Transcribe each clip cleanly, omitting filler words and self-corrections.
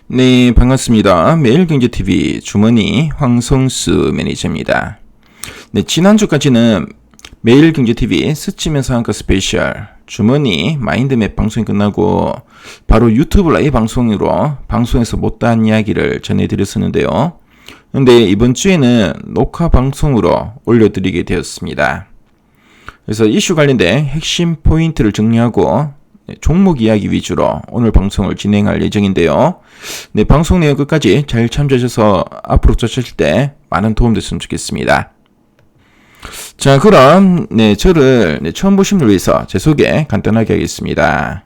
네, 반갑습니다. 매일경제TV 주머니 황성수 매니저입니다. 네, 지난주까지는 매일경제TV 스치면 상한가 스페셜 주머니 마인드맵 방송이 끝나고 바로 유튜브 라이브 방송으로 방송에서 못다한 이야기를 전해드렸었는데요. 근데 이번 주에는 녹화 방송으로 올려드리게 되었습니다. 그래서 이슈 관련된 핵심 포인트를 정리하고 종목 이야기 위주로 오늘 방송을 진행할 예정인데요. 네, 방송 내용 끝까지 잘 참조하셔서 앞으로 쫓으실 때 많은 도움 됐으면 좋겠습니다. 자, 그럼 저를 처음 보신 분을 위해서 제 소개 간단하게 하겠습니다.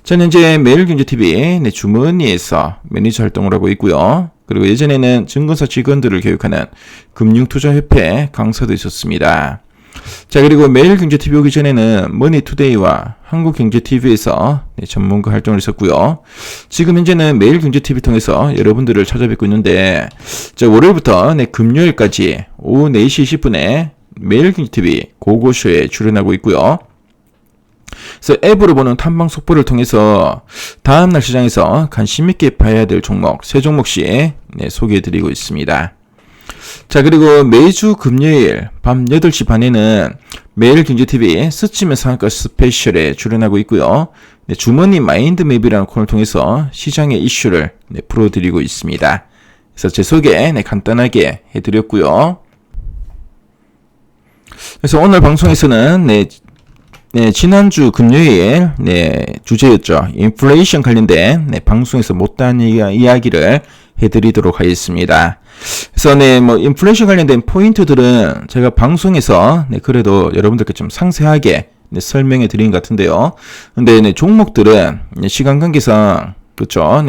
저는 현재 매일경제TV 주머니에서 매니저 활동을 하고 있고요. 그리고 예전에는 증권사 직원들을 교육하는 금융투자협회 강사도 있었습니다. 자, 그리고 매일경제TV 오기 전에는 머니투데이와 한국경제TV에서 전문가 활동을 했었고요. 지금 현재는 매일경제TV 통해서 여러분들을 찾아뵙고 있는데, 자, 월요일부터 금요일까지 오후 4시 20분에 매일경제TV 고고쇼에 출연하고 있고요. 그래서 앱으로 보는 탐방 속보를 통해서 다음날 시장에서 관심 있게 봐야 될 종목 3종목씩 소개해드리고 있습니다. 자, 그리고 매주 금요일 밤 8시 반에는 매일경제TV 스치면 상한가 스페셜에 출연하고 있고요. 주머니 마인드맵이라는 코너를 통해서 시장의 이슈를 풀어드리고 있습니다. 그래서 제 소개 간단하게 해드렸고요. 그래서 오늘 방송에서는 지난주 금요일 주제였죠. 인플레이션 관련된 방송에서 못다한 이야기를 해드리도록 하겠습니다. 그래서 인플레이션 관련된 포인트들은 제가 방송에서 그래도 여러분들께 좀 상세하게 설명해 드린 것 같은데요. 근데 종목들은 시간 관계상 그렇죠.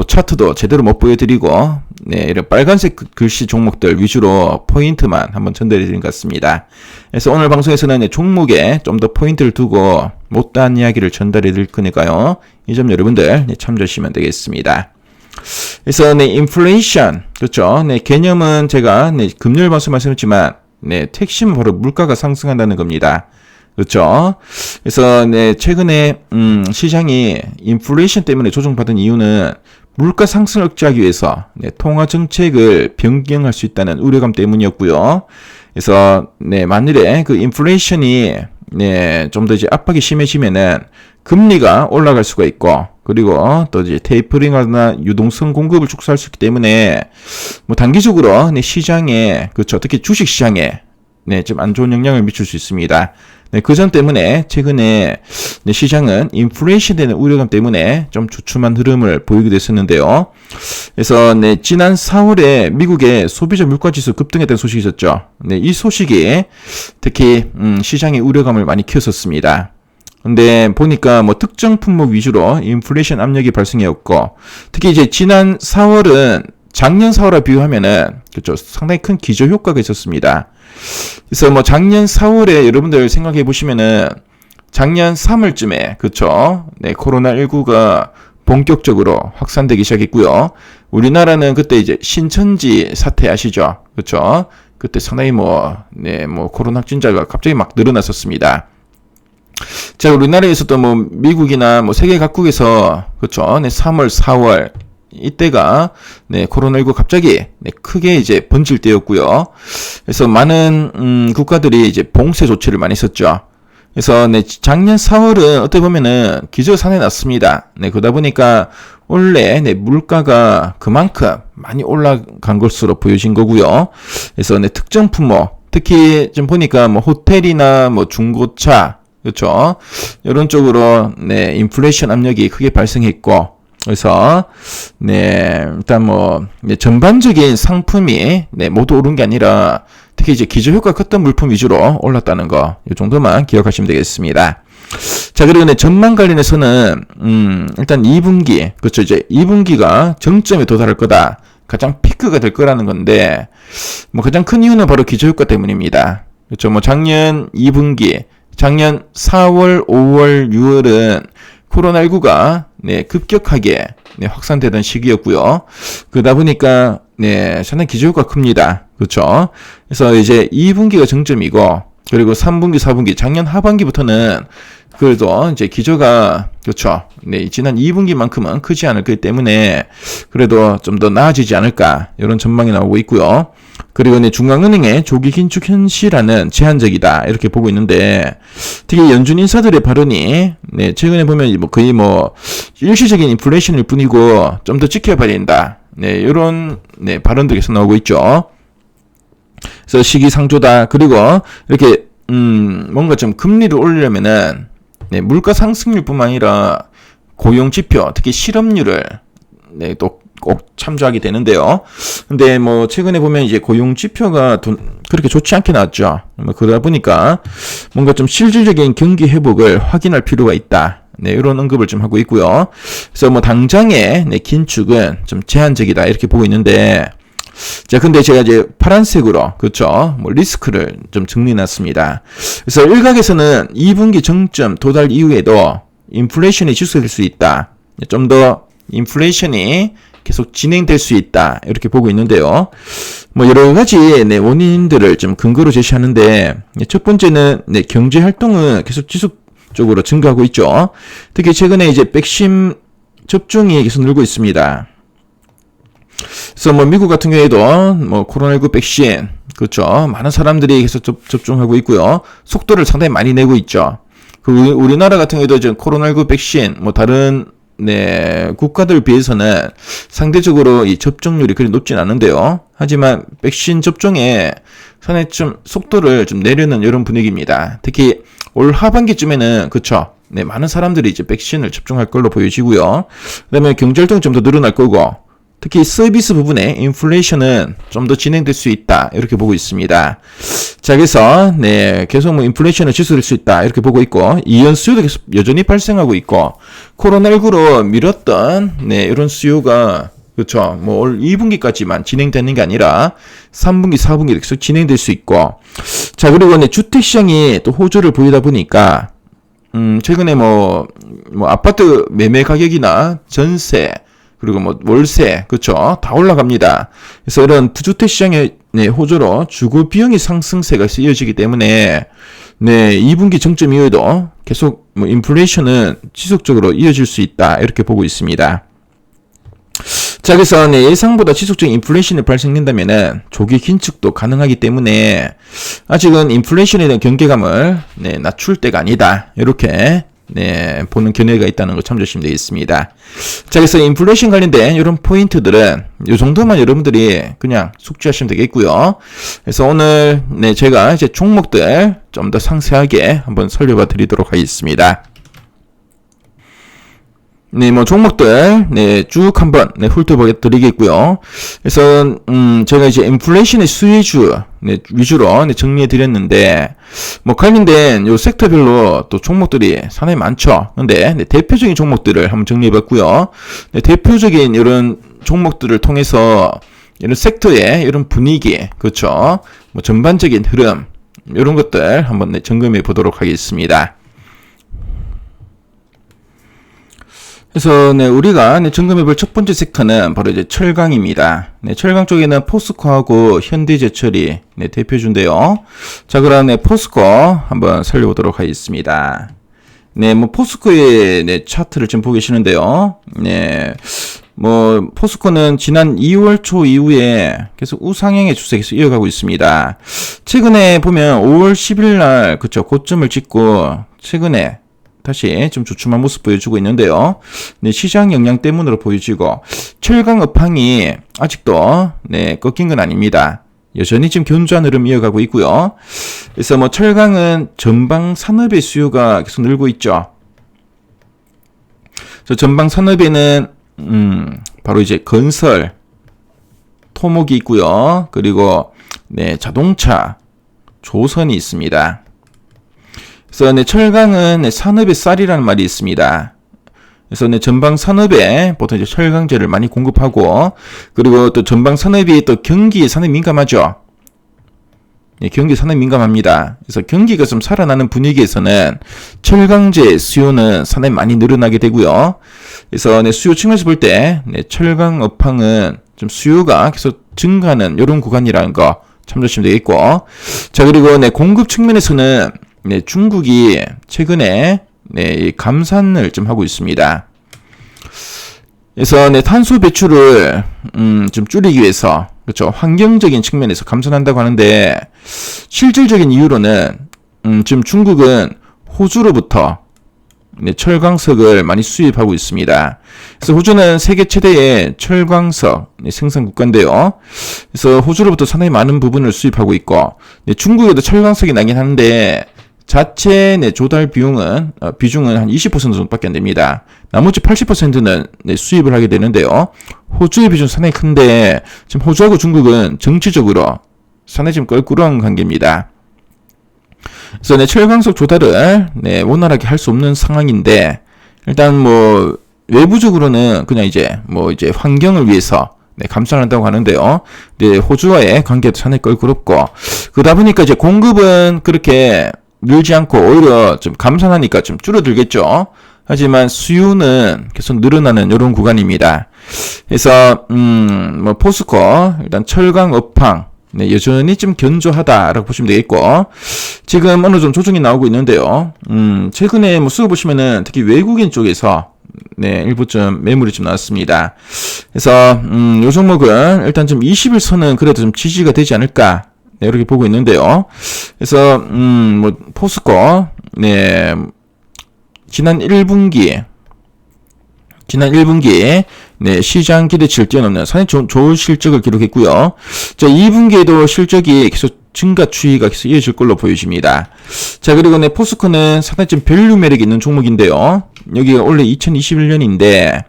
차트도 제대로 못 보여드리고 이런 빨간색 글씨 종목들 위주로 포인트만 한번 전달해 드린 것 같습니다. 그래서 오늘 방송에서는 종목에 좀 더 포인트를 두고 못다한 이야기를 전달해 드릴 거니까요. 이 점 여러분들 참조하시면 되겠습니다. 그래서 인플레이션 그렇죠. 개념은 제가 금요일 방송 말씀했지만 핵심은 바로 물가가 상승한다는 겁니다. 그렇죠. 그래서 최근에 시장이 인플레이션 때문에 조정받은 이유는 물가 상승을 억제하기 위해서 통화 정책을 변경할 수 있다는 우려감 때문이었고요. 그래서 만일에 그 인플레이션이 좀 더 이제 압박이 심해지면은 금리가 올라갈 수가 있고, 그리고 또 이제 테이퍼링하거나 유동성 공급을 축소할 수 있기 때문에 단기적으로 시장에 그렇죠. 특히 주식 시장에 좀 안 좋은 영향을 미칠 수 있습니다. 그 점 때문에 최근에 시장은 인플레이션 되는 우려감 때문에 좀 주춤한 흐름을 보이게 됐었는데요. 그래서 지난 4월에 미국의 소비자 물가지수 급등했다는 소식이 있었죠. 이 소식이 특히 시장의 우려감을 많이 키웠었습니다. 근데 보니까 특정 품목 위주로 인플레이션 압력이 발생했고, 특히 이제 지난 4월은 작년 4월과 비교하면은 그렇죠. 상당히 큰 기저 효과가 있었습니다. 그래서 작년 4월에 여러분들 생각해 보시면은 작년 3월쯤에 그렇죠. 코로나19가 본격적으로 확산되기 시작했고요. 우리나라는 그때 이제 신천지 사태 아시죠? 그렇죠. 그때 상당히 코로나 확진자가 갑자기 막 늘어났었습니다. 자, 우리나라에서도 미국이나 세계 각국에서 그렇죠. 3월, 4월 이때가 코로나19 갑자기 크게 이제 번질 때였고요. 그래서 많은 국가들이 이제 봉쇄 조치를 많이 했었죠. 그래서 작년 4월은 어떻게 보면은 기저산에 났습니다. 그러다 보니까 원래 물가가 그만큼 많이 올라간 것으로 보여진 거고요. 그래서 특정 품목, 특히 좀 보니까 호텔이나 중고차 그렇죠. 이런 쪽으로 인플레이션 압력이 크게 발생했고, 그래서 일단 전반적인 상품이 모두 오른 게 아니라 특히 이제 기저 효과 컸던 물품 위주로 올랐다는 거, 이 정도만 기억하시면 되겠습니다. 자, 그리고 전망 관련해서는 일단 2분기 그렇죠. 이제 2분기가 정점에 도달할 거다. 가장 피크가 될 거라는 건데 가장 큰 이유는 바로 기저 효과 때문입니다. 그렇죠. 작년 2분기 작년 4월, 5월, 6월은 코로나19가 급격하게 확산되던 시기였고요. 그러다 보니까 상당히 기저효과가 큽니다. 그렇죠? 그래서 이제 2분기가 정점이고, 그리고 3분기, 4분기, 작년 하반기부터는 그래도 이제 기저가 그렇죠. 네, 지난 2분기만큼은 크지 않을 거기 때문에 그래도 좀 더 나아지지 않을까 이런 전망이 나오고 있고요. 그리고 네, 중앙은행의 조기 긴축 현실화는 제한적이다 이렇게 보고 있는데 특히 연준 인사들의 발언이 네, 최근에 보면 뭐 거의 뭐 일시적인 인플레이션일 뿐이고 좀 더 지켜봐야 된다. 네, 이런 네, 발언들이 계속 나오고 있죠. 그래서 시기상조다. 그리고 이렇게 뭔가 좀 금리를 올리려면은 네, 물가 상승률뿐만 아니라 고용 지표, 특히 실업률을 네, 또 꼭 참조하게 되는데요. 근데 뭐 최근에 보면 이제 고용 지표가 그렇게 좋지 않게 나왔죠. 뭐 그러다 보니까 뭔가 좀 실질적인 경기 회복을 확인할 필요가 있다. 네, 이런 언급을 좀 하고 있고요. 그래서 뭐 당장의 네, 긴축은 좀 제한적이다 이렇게 보고 있는데, 자, 근데 제가 이제 파란색으로, 그렇죠. 뭐 리스크를 좀 정리해놨습니다. 그래서 일각에서는 2분기 정점 도달 이후에도 인플레이션이 지속될 수 있다. 좀 더 인플레이션이 계속 진행될 수 있다. 이렇게 보고 있는데요. 뭐 여러 가지 네, 원인들을 좀 근거로 제시하는데, 첫 번째는 네, 경제 활동은 계속 지속적으로 증가하고 있죠. 특히 최근에 이제 백신 접종이 계속 늘고 있습니다. 그래서 뭐 미국 같은 경우에도 뭐 코로나19 백신 그렇죠. 많은 사람들이 계속 접종하고 있고요. 속도를 상당히 많이 내고 있죠. 그 우리나라 같은 경우에도 지금 코로나19 백신 뭐 다른 네, 국가들 비해서는 상대적으로 이 접종률이 그리 높진 않은데요. 하지만 백신 접종에 상당히 좀 속도를 좀 내려는 이런 분위기입니다. 특히 올 하반기쯤에는 그렇죠. 네, 많은 사람들이 이제 백신을 접종할 걸로 보여지고요. 그다음에 경제 활동이 좀 더 늘어날 거고, 특히 서비스 부분에 인플레이션은 좀 더 진행될 수 있다 이렇게 보고 있습니다. 자, 그래서 네, 계속 뭐 인플레이션을 지속될 수 있다 이렇게 보고 있고, 이연 수요도 계속 여전히 발생하고 있고, 코로나19로 미뤘던 네, 이런 수요가 그렇죠. 뭐 올 2분기까지만 진행되는 게 아니라 3분기, 4분기 계속 진행될 수 있고, 자, 그리고 네, 주택 시장이 또 호조를 보이다 보니까 최근에 뭐 아파트 매매 가격이나 전세 그리고 뭐 월세 그렇죠 다 올라갑니다. 그래서 이런 주택 시장의 네, 호조로 주거 비용의 상승세가 이어지기 때문에 네 2분기 정점 이후에도 계속 뭐 인플레이션은 지속적으로 이어질 수 있다 이렇게 보고 있습니다. 자, 그래서 네, 예상보다 지속적인 인플레이션이 발생된다면은 조기 긴축도 가능하기 때문에 아직은 인플레이션에 대한 경계감을 네, 낮출 때가 아니다 이렇게 네, 보는 견해가 있다는 거 참조하시면 되겠습니다. 자, 그래서 인플레이션 관련된 이런 포인트들은 이 정도만 여러분들이 그냥 숙지하시면 되겠고요. 그래서 오늘 네, 제가 이제 종목들 좀 더 상세하게 한번 설명해 드리도록 하겠습니다. 네, 뭐 종목들 네, 쭉 한번 네, 훑어보게 드리겠고요. 그래서 제가 이제 인플레이션의 수혜주 네, 위주로 네, 정리해 드렸는데 뭐 관련된 요 섹터별로 또 종목들이 상당히 많죠. 근데 네, 대표적인 종목들을 한번 정리해 봤고요. 네, 대표적인 이런 종목들을 통해서 이런 섹터의 이런 분위기, 그렇죠? 뭐 전반적인 흐름 이런 것들 한번 네, 점검해 보도록 하겠습니다. 그래서 네, 우리가 네, 점검해볼 첫 번째 섹터는 바로 이제 철강입니다. 네, 철강 쪽에는 포스코하고 현대제철이 네, 대표주인데요. 자, 그럼 네, 포스코 한번 살펴보도록 하겠습니다. 네, 뭐 포스코의 네, 차트를 지금 보고 계시는데요. 네, 뭐 포스코는 지난 2월 초 이후에 계속 우상향의 추세 계속 이어가고 있습니다. 최근에 보면 5월 10일 날 그쵸 고점을 찍고 최근에 다시 좀 주춤한 모습 보여주고 있는데요. 네, 시장 영향 때문으로 보여지고 철강 업황이 아직도 네, 꺾인 건 아닙니다. 여전히 지금 견조한 흐름 이어가고 있고요. 그래서 뭐 철강은 전방 산업의 수요가 계속 늘고 있죠. 그래서 전방 산업에는 바로 이제 건설, 토목이 있고요. 그리고 네, 자동차, 조선이 있습니다. 그래서 네, 철강은 네, 산업의 쌀이라는 말이 있습니다. 그래서 네, 전방 산업에 보통 이제 철강제를 많이 공급하고, 그리고 또 전방 산업이 또 경기에 상당히 민감하죠. 네, 경기 상당히 민감합니다. 그래서 경기가 좀 살아나는 분위기에서는 철강제 수요는 상당히 많이 늘어나게 되고요. 그래서 네, 수요 측면에서 볼 때 네, 철강 업황은 좀 수요가 계속 증가하는 이런 구간이라는 거 참조하시면 되겠고, 자, 그리고 네, 공급 측면에서는 네, 중국이 최근에 네, 이 감산을 좀 하고 있습니다. 그래서 네, 탄소 배출을 좀 줄이기 위해서 그렇죠. 환경적인 측면에서 감산한다고 하는데 실질적인 이유로는 지금 중국은 호주로부터 네, 철광석을 많이 수입하고 있습니다. 그래서 호주는 세계 최대의 철광석 생산 국가인데요. 그래서 호주로부터 상당히 많은 부분을 수입하고 있고, 네, 중국에도 철광석이 나긴 하는데 자체 조달 비중은 한 20% 정도밖에 안 됩니다. 나머지 80%는 수입을 하게 되는데요. 호주의 비중 상당히 큰데 지금 호주하고 중국은 정치적으로 상당히 지금 껄끄러운 관계입니다. 그래서 철광석 조달을 원활하게 할 수 없는 상황인데 일단 뭐 외부적으로는 그냥 이제 환경을 위해서 감산한다고 하는데요. 호주와의 관계도 상당히 껄끄럽고 그러다 보니까 이제 공급은 그렇게 늘지 않고 오히려 좀 감산하니까 좀 줄어들겠죠. 하지만 수요는 계속 늘어나는 이런 구간입니다. 그래서 뭐 포스코 일단 철강 업황 여전히 좀 견조하다라고 보시면 되겠고 지금 어느 정도 조정이 나오고 있는데요. 최근에 뭐 수요 보시면은 특히 외국인 쪽에서 일부 좀 매물이 좀 나왔습니다. 그래서 요 종목은 일단 좀 20일선은 그래도 좀 지지가 되지 않을까 이렇게 보고 있는데요. 그래서 뭐 포스코 지난 1분기에 시장 기대치를 뛰어넘는 상당히 좋은 실적을 기록했고요. 자, 2분기에도 실적이 계속 증가 추이가 계속 이어질 걸로 보여집니다. 자, 그리고 포스코는 상당히 좀 밸류 매력이 있는 종목인데요. 여기가 원래 2021년인데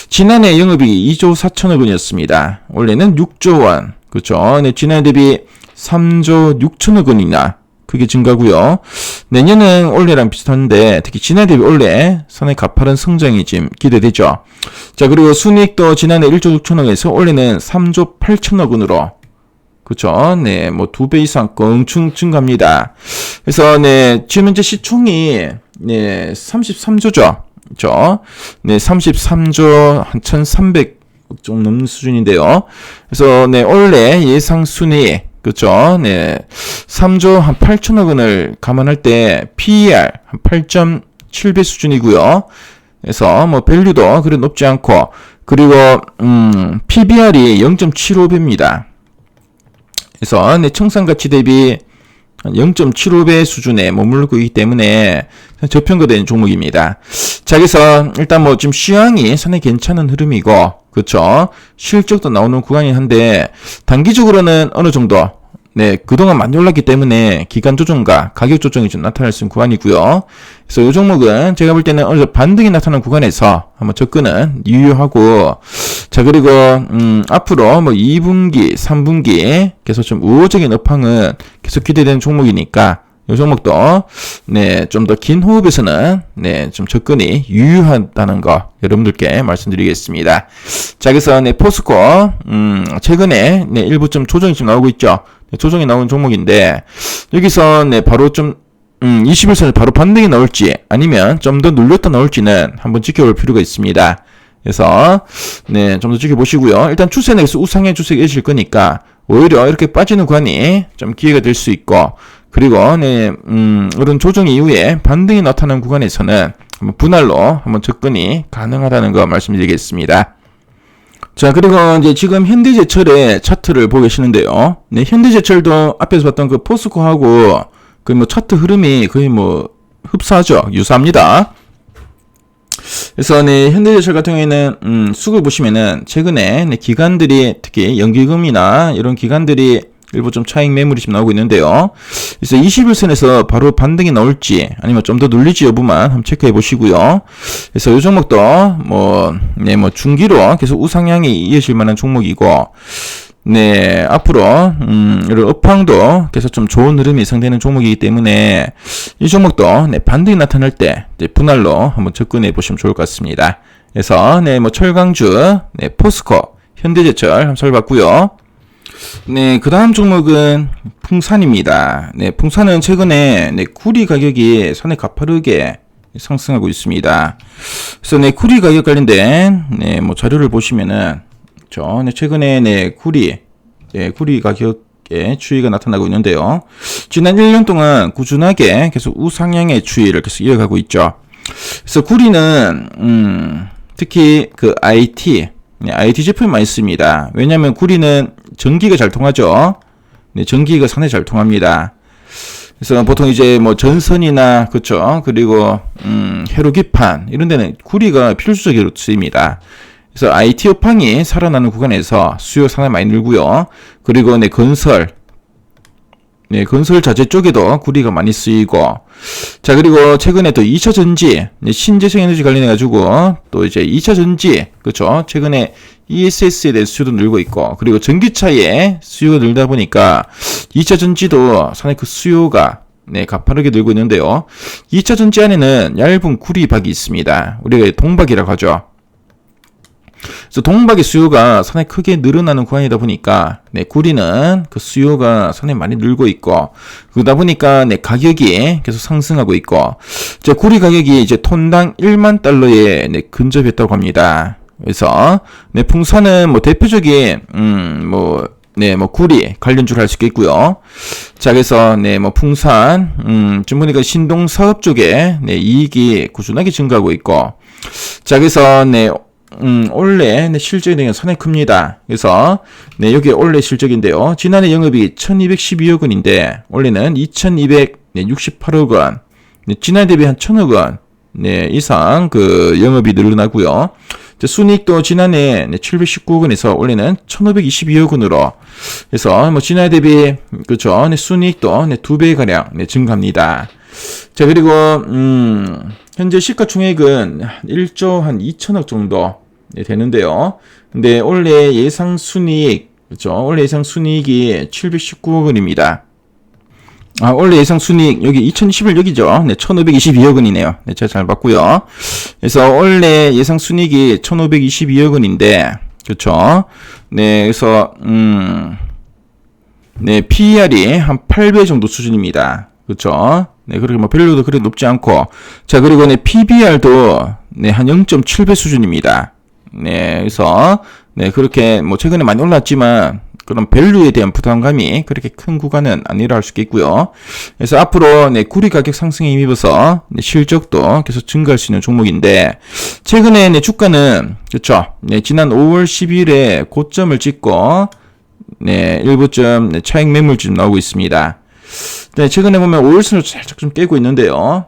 지난해 영업이익이 2조 4천억 원이었습니다. 원래는 6조 원. 그렇죠. 지난해 대비 3조 6천억 원이나 크게 증가고요. 내년은 올해랑 비슷한데 특히 지난해 대비 올해 상당히 가파른 성장이 지금 기대되죠. 자, 그리고 순이익도 지난해 1조 6천억에서 올해는 3조 8천억 원으로 그렇죠. 뭐 2배 이상 껑충 증가합니다. 그래서 지금 현재 시총이 33조죠. 그렇죠. 33조 한 1,300억 좀 넘는 수준인데요. 그래서 올해 예상 순이익 그렇죠. 3조 한 8천억 원을 감안할 때 PER 한 8.7배 수준이고요. 그래서 뭐 밸류도 그리 높지 않고 그리고 PBR이 0.75배입니다. 그래서 청산 가치 대비 0.75배 수준에 머무르고 있기 때문에 저평가된 종목입니다. 자, 그래서 일단 뭐 지금 시황이 상당히 괜찮은 흐름이고 그렇죠. 실적도 나오는 구간이긴 한데 단기적으로는 어느 정도 그동안 많이 올랐기 때문에 기간 조정과 가격 조정이 좀 나타날 수 있는 구간이고요. 그래서 이 종목은 제가 볼 때는 어느 정도 반등이 나타나는 구간에서 한번 접근은 유효하고 자, 그리고 앞으로 뭐 2분기, 3분기 계속 좀 우호적인 업황은 계속 기대되는 종목이니까 이 종목도 좀 더 긴 호흡에서는 좀 접근이 유효하다는 거 여러분들께 말씀드리겠습니다. 자, 그래서 포스코 최근에 일부 좀 조정이 좀 나오고 있죠. 조정이 나오는 종목인데 여기서 바로 좀 21선을 바로 반등이 나올지 아니면 좀 더 눌렸다 나올지는 한번 지켜볼 필요가 있습니다. 그래서 좀 더 지켜보시고요. 일단 추세는 계속 우상향 추세가 이어질 거니까 오히려 이렇게 빠지는 구간이 좀 기회가 될 수 있고 그리고 이런 조정 이후에 반등이 나타난 구간에서는 한번 분할로 한번 접근이 가능하다는 거 말씀드리겠습니다. 자, 그리고 이제 지금 현대제철의 차트를 보고 계시는데요. 현대제철도 앞에서 봤던 그 포스코하고 그 뭐 차트 흐름이 거의 뭐 흡사하죠. 유사합니다. 그래서 현대제철 같은 경우에는 수급을 보시면은 최근에 기관들이 특히 연기금이나 이런 기관들이 일부 좀 차익 매물이 지금 나오고 있는데요. 그래서 21선에서 바로 반등이 나올지 아니면 좀 더 눌릴지 여부만 한번 체크해 보시고요. 그래서 이 종목도 뭐 중기로 계속 우상향이 이어질 만한 종목이고 앞으로 이런 업황도 계속 좀 좋은 흐름이 예상되는 종목이기 때문에 이 종목도 반등이 나타날 때 분할로 한번 접근해 보시면 좋을 것 같습니다. 그래서 뭐 철강주, 포스코, 현대제철 한번 살펴봤고요. 그 다음 종목은 풍산입니다. 풍산은 최근에 구리 가격이 상당히 가파르게 상승하고 있습니다. 그래서 구리 가격 관련된 뭐 자료를 보시면은 최근에 구리 가격의 추이가 나타나고 있는데요. 지난 1년 동안 꾸준하게 계속 우상향의 추이를 계속 이어가고 있죠. 그래서 구리는 특히 그 IT 제품이 많이 씁니다. 왜냐하면 구리는 전기가 잘 통하죠. 네, 전기가 상당히 잘 통합니다. 그래서 보통 이제 뭐 전선이나 그쵸, 그리고 회로기판 이런 데는 구리가 필수적으로 쓰입니다. 그래서 IT 업황이 살아나는 구간에서 수요 상당히 많이 늘고요. 그리고 네, 건설 자재 쪽에도 구리가 많이 쓰이고, 자, 그리고 최근에 또 2차 전지, 신재생 에너지 관련해가지고, 또 이제 2차 전지, 그쵸? 최근에 ESS에 대한 수요도 늘고 있고, 그리고 전기차의 수요가 늘다 보니까 2차 전지도 상당히 그 수요가 가파르게 늘고 있는데요. 2차 전지 안에는 얇은 구리박이 있습니다. 우리가 동박이라고 하죠. 그래서 동박의 수요가 상당히 크게 늘어나는 구간이다 보니까 구리는 그 수요가 상당히 많이 늘고 있고, 그러다 보니까 가격이 계속 상승하고 있고, 이제 구리 가격이 이제 톤당 1만 달러에 근접했다고 합니다. 그래서 풍산은 뭐 대표적인 구리 관련주를 할 수 있겠고요. 자, 그래서 뭐 풍산 지금 보니까 신동 사업 쪽에 이익이 꾸준하게 증가하고 있고, 자, 그래서 올해 실적이 상당히 큽니다. 그래서 여기 올해 실적인데요. 지난해 영업이 1212억 원인데 올해는 2268억 원. 지난해 대비 한 1000억 원 이상 그 영업이 늘어나고요. 순이익도 지난해 719억 원에서 올해는 1522억 원으로 해서 뭐 지난해 대비 그렇죠. 순이익도 2배 가량 증가합니다. 자, 그리고 현재 시가총액은 1조 한 2천억 정도 되는데요. 근데 올해 예상 순이익, 그렇죠? 올해 예상 순이익이 719억 원입니다. 올해 예상 순이익 여기 2021년이죠. 1,522억 원이네요. 제가 잘 봤고요. 그래서 올해 예상 순이익이 1,522억 원인데, 그렇죠? 그래서 PER이 한 8배 정도 수준입니다. 그렇죠? 그렇게 뭐 밸류도 그렇게 높지 않고, 자, 그리고 PBR도 한 0.7배 수준입니다. 그래서 그렇게 뭐 최근에 많이 올랐지만 그런 밸류에 대한 부담감이 그렇게 큰 구간은 아니라 할 수 있겠고요. 그래서 앞으로 구리 가격 상승에 힘입어서 실적도 계속 증가할 수 있는 종목인데, 최근에 주가는 그렇죠. 지난 5월 10일에 고점을 찍고 일부 좀 차익 매물 좀 나오고 있습니다. 최근에 보면 5일선을 살짝 좀 깨고 있는데요.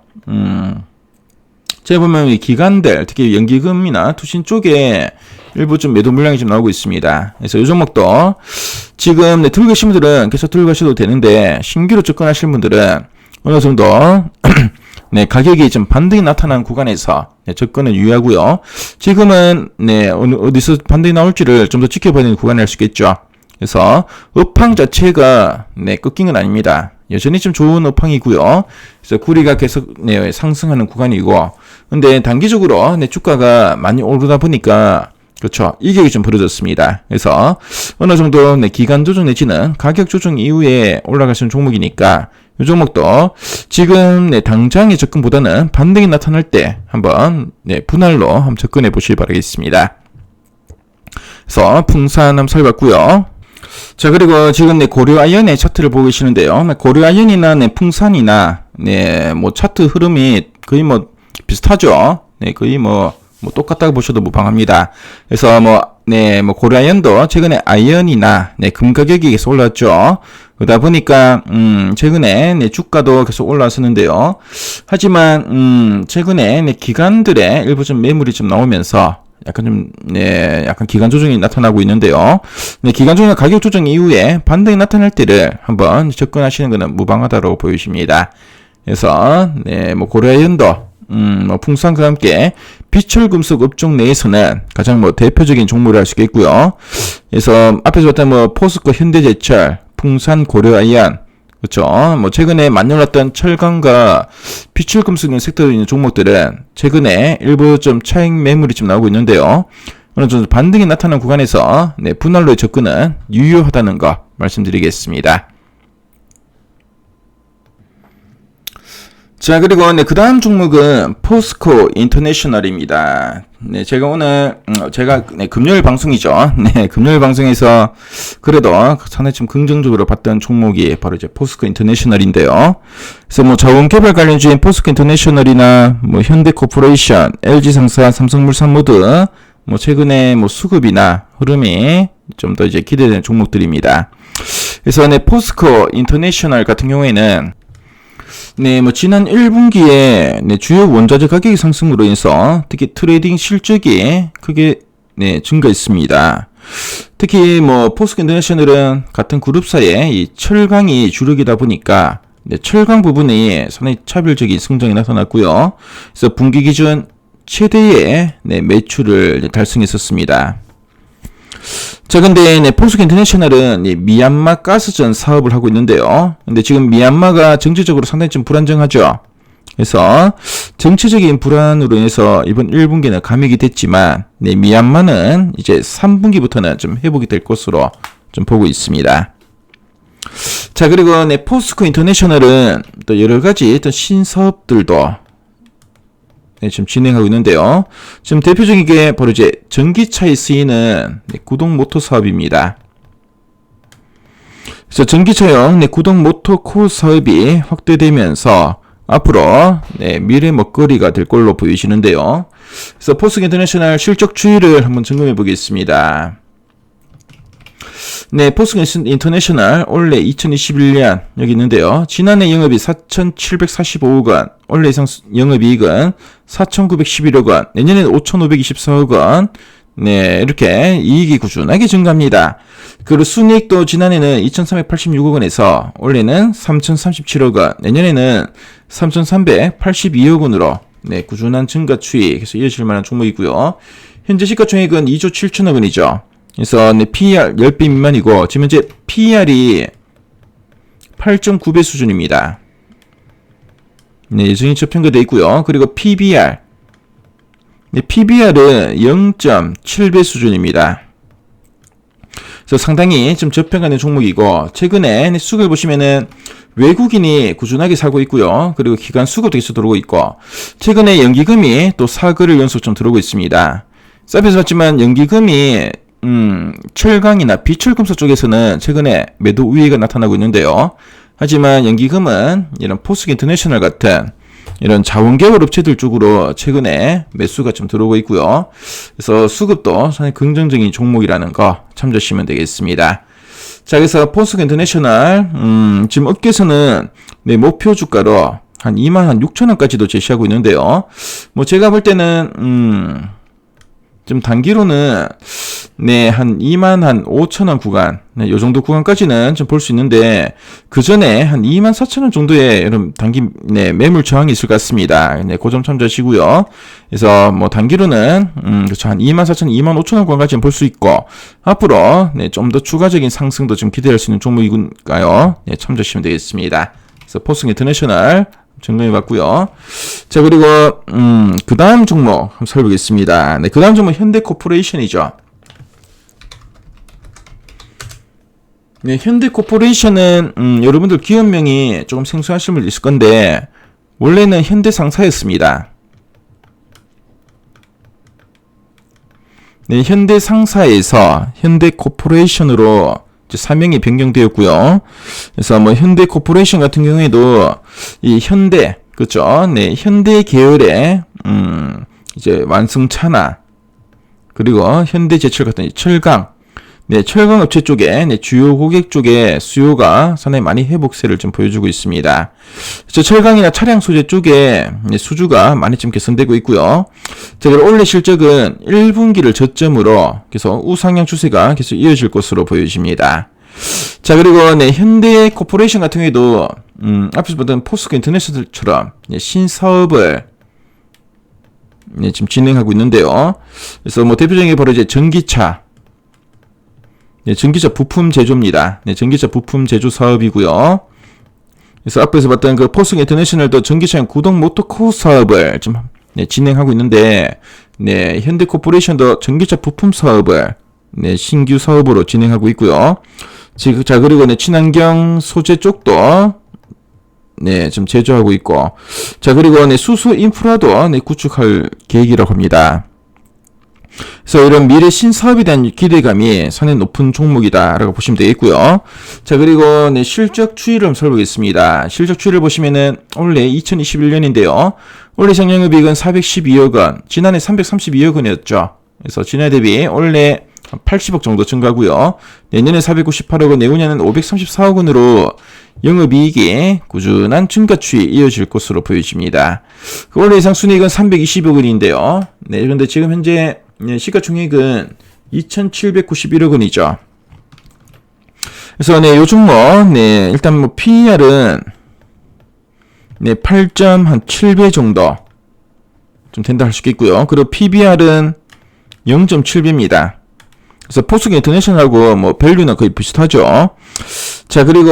제가 보면 이 기관들, 특히 연기금이나 투신 쪽에 일부 좀 매도 물량이 좀 나오고 있습니다. 그래서 이 종목도 지금 들고 계신 분들은 계속 들고 가셔도 되는데, 신규로 접근하실 분들은 어느 정도 가격이 좀 반등이 나타난 구간에서 접근은 유의하고요. 지금은 어디서 반등이 나올지를 좀 더 지켜봐야 되는 구간이 할 수 있겠죠. 그래서 업황 자체가 꺾인 건 아닙니다. 여전히 좀 좋은 업황이고요. 그래서 구리가 계속 상승하는 구간이고, 근데 단기적으로 주가가 많이 오르다 보니까 그렇죠, 이격이 좀 벌어졌습니다. 그래서 어느 정도 기간 조정 내지는 가격 조정 이후에 올라갈 수 있는 종목이니까 이 종목도 지금 당장의 접근보다는 반등이 나타날 때 한번 분할로 한번 접근해 보시기 바라겠습니다. 그래서 풍산 한번 살펴봤고요. 자, 그리고 지금 고려아연의 차트를 보고 계시는데요. 고려아연이나 풍산이나 뭐 차트 흐름이 거의 뭐 비슷하죠. 거의 뭐 똑같다고 보셔도 무방합니다. 그래서 뭐 고려아연도 최근에 아연이나 금 가격이 계속 올랐죠. 그러다 보니까 최근에 주가도 계속 올라왔었는데요. 하지만 최근에 기관들의 일부 좀 매물이 좀 나오면서 약간 기간 조정이 나타나고 있는데요. 기간 조정과 가격 조정 이후에 반등이 나타날 때를 한번 접근하시는 것은 무방하다고 보여집니다. 그래서 뭐 고려아연도 풍산과 함께 비철금속 업종 내에서는 가장 뭐 대표적인 종목을 할 수 있겠고요. 그래서 앞에서 봤던 뭐 포스코, 현대제철, 풍산, 고려아연, 그렇죠. 뭐 최근에 많이 올랐던 철강과 비철금속 섹터에 있는 종목들은 최근에 일부 좀 차익 매물이 좀 나오고 있는데요. 어느 정도 반등이 나타난 구간에서 분할로의 접근은 유효하다는 거 말씀드리겠습니다. 자, 그리고 네, 그 다음 종목은 포스코 인터내셔널입니다. 네, 제가 오늘, 네, 금요일 방송이죠. 네, 금요일 방송에서 그래도 상당히 좀 긍정적으로 봤던 종목이 바로 이제 포스코 인터내셔널인데요. 그래서 뭐 자원 개발 관련주인 포스코 인터내셔널이나 뭐 현대코퍼레이션, LG상사, 삼성물산 모두 뭐 최근에 뭐 수급이나 흐름이 좀 더 이제 기대되는 종목들입니다. 그래서 네, 포스코 인터내셔널 같은 경우에는 네, 뭐 지난 1분기에 네, 주요 원자재 가격의 상승으로 인해서 특히 트레이딩 실적이 크게 네, 증가했습니다. 특히 뭐 포스코 인터내셔널은 같은 그룹사의 이 철강이 주력이다 보니까 네, 철강 부분이 상당히 차별적인 성장이 나타났고요. 그래서 분기 기준 최대의 네, 매출을 달성했었습니다. 자, 근데 네, 포스코 인터내셔널은 미얀마 가스전 사업을 하고 있는데요. 근데 지금 미얀마가 정치적으로 상당히 좀 불안정하죠. 그래서 정치적인 불안으로 인해서 이번 1분기는 감익이 됐지만 네, 미얀마는 이제 3분기부터는 좀 회복이 될 것으로 좀 보고 있습니다. 자, 그리고 네, 포스코 인터내셔널은 또 여러 가지 또 신사업들도 네, 지금 진행하고 있는데요. 지금 대표적인 게 바로 이제 전기차에 쓰이는 네, 구동 모터 사업입니다. 그래서 전기차용 네, 구동 모터 코어 사업이 확대되면서 앞으로 네, 미래 먹거리가 될 걸로 보이시는데요. 그래서 포스코 인터내셔널 실적 추이를 한번 점검해 보겠습니다. 네, 포스코 인터내셔널 올해 2021년 여기 있는데요. 지난해 영업이 4,745억 원, 올해 예상 영업이익은 4,911억 원, 내년에는 5,524억 원. 네, 이렇게 이익이 꾸준하게 증가합니다. 그리고 순이익도 지난해는 2,386억 원에서 올해는 3,037억 원, 내년에는 3,382억 원으로 네, 꾸준한 증가 추이, 그래서 이어질 만한 종목이고요. 현재 시가총액은 2조 7천억 원이죠. 그래서 네, PER 10배 미만이고 지금 현재 PER이 8.9배 수준입니다. 네, 예정이 저평가되어 있고요. 그리고 PBR 네, PBR은 0.7배 수준입니다. 그래서 상당히 좀 저평가된 종목이고 최근에 수급을 보시면은 외국인이 꾸준하게 사고 있고요. 그리고 기관 수급도 계속 들어오고 있고 최근에 연기금이 또 4거래일 연속 좀 들어오고 있습니다. 사이트에서 봤지만 연기금이 철강이나 비철금속 쪽에서는 최근에 매도 우위가 나타나고 있는데요. 하지만 연기금은 이런 포스코 인터내셔널 같은 이런 자원개발 업체들 쪽으로 최근에 매수가 좀 들어오고 있고요. 그래서 수급도 상당히 긍정적인 종목이라는 거 참조하시면 되겠습니다. 자, 그래서 포스코 인터내셔널 지금 업계에서는 네, 목표 주가로 한 26,000원까지도 제시하고 있는데요. 뭐 제가 볼 때는 좀 단기로는 네, 한 25,000원 구간, 네, 요 정도 구간까지는 좀 볼 수 있는데 그 전에 한 24,000원 정도의 이런 단기 네, 매물 저항이 있을 것 같습니다. 네, 그 점 참조하시고요. 그래서 뭐 단기로는 그렇죠, 한 24,000원, 25,000원 구간까지는 볼 수 있고 앞으로 네, 좀 더 추가적인 상승도 좀 기대할 수 있는 종목이니까요. 네, 참조하시면 되겠습니다. 그래서 포스코 인터내셔널 점검해 봤고요. 자, 그리고 그 다음 종목 한번 살펴보겠습니다. 네, 그 다음 종목 현대코퍼레이션이죠. 네, 현대코퍼레이션은 여러분들 기업명이 조금 생소하실 분 있을 건데 원래는 현대상사였습니다. 네, 현대상사에서 현대코퍼레이션으로 사명이 변경되었고요. 그래서 뭐 현대코퍼레이션 같은 경우에도 이 현대, 그렇죠? 네, 현대 계열의 이제 완성차나 그리고 현대제철 같은 철강, 네, 철강 업체 쪽에 네, 주요 고객 쪽에 수요가 상당히 많이 회복세를 좀 보여주고 있습니다. 그래서 철강이나 차량 소재 쪽에 네, 수주가 많이 좀 개선되고 있고요. 자, 그리고 올해 실적은 1분기를 저점으로 계속 우상향 추세가 계속 이어질 것으로 보여집니다. 자, 그리고 네, 현대코퍼레이션 같은 경우에도 앞에서 봤던 포스코 인터내셔널처럼 네, 신사업을 네, 지금 진행하고 있는데요. 그래서 뭐 대표적인 게 바로 이제 전기차, 네, 전기차 부품 제조입니다. 네, 전기차 부품 제조 사업이고요. 그래서 앞에서 봤던 그 포스코 인터내셔널도 전기차용 구동 모터 코어 사업을 좀 네, 진행하고 있는데, 네, 현대코퍼레이션도 전기차 부품 사업을 네, 신규 사업으로 진행하고 있고요. 자, 그리고 네, 친환경 소재 쪽도 네, 좀 제조하고 있고. 자, 그리고 네, 수소 인프라도 네, 구축할 계획이라고 합니다. 그래서 이런 미래 신사업에 대한 기대감이 상당히 높은 종목이다라고 보시면 되겠고요. 자, 그리고 네, 실적 추이를 한번 살펴보겠습니다. 실적 추이를 보시면은 올해 2021년인데요. 올해 정영업이익은 412억 원, 지난해 332억 원이었죠. 그래서 지난해 대비 올해 80억 정도 증가고요. 내년에 498억 원, 내후년은 534억 원으로 영업이익이 꾸준한 증가 추이 이어질 것으로 보여집니다. 올해 예상 순이익은 320억 원인데요. 네, 그런데 지금 현재 시가총액은 2,791억 원이죠. 그래서 네, 요 종목 네, 일단 뭐 PER은 네, 8.7배 정도 좀 된다 할 수 있겠고요. 그리고 PBR은 0.7배입니다. 그래서 포스코 인터내셔널하고 뭐 밸류는 거의 비슷하죠. 자, 그리고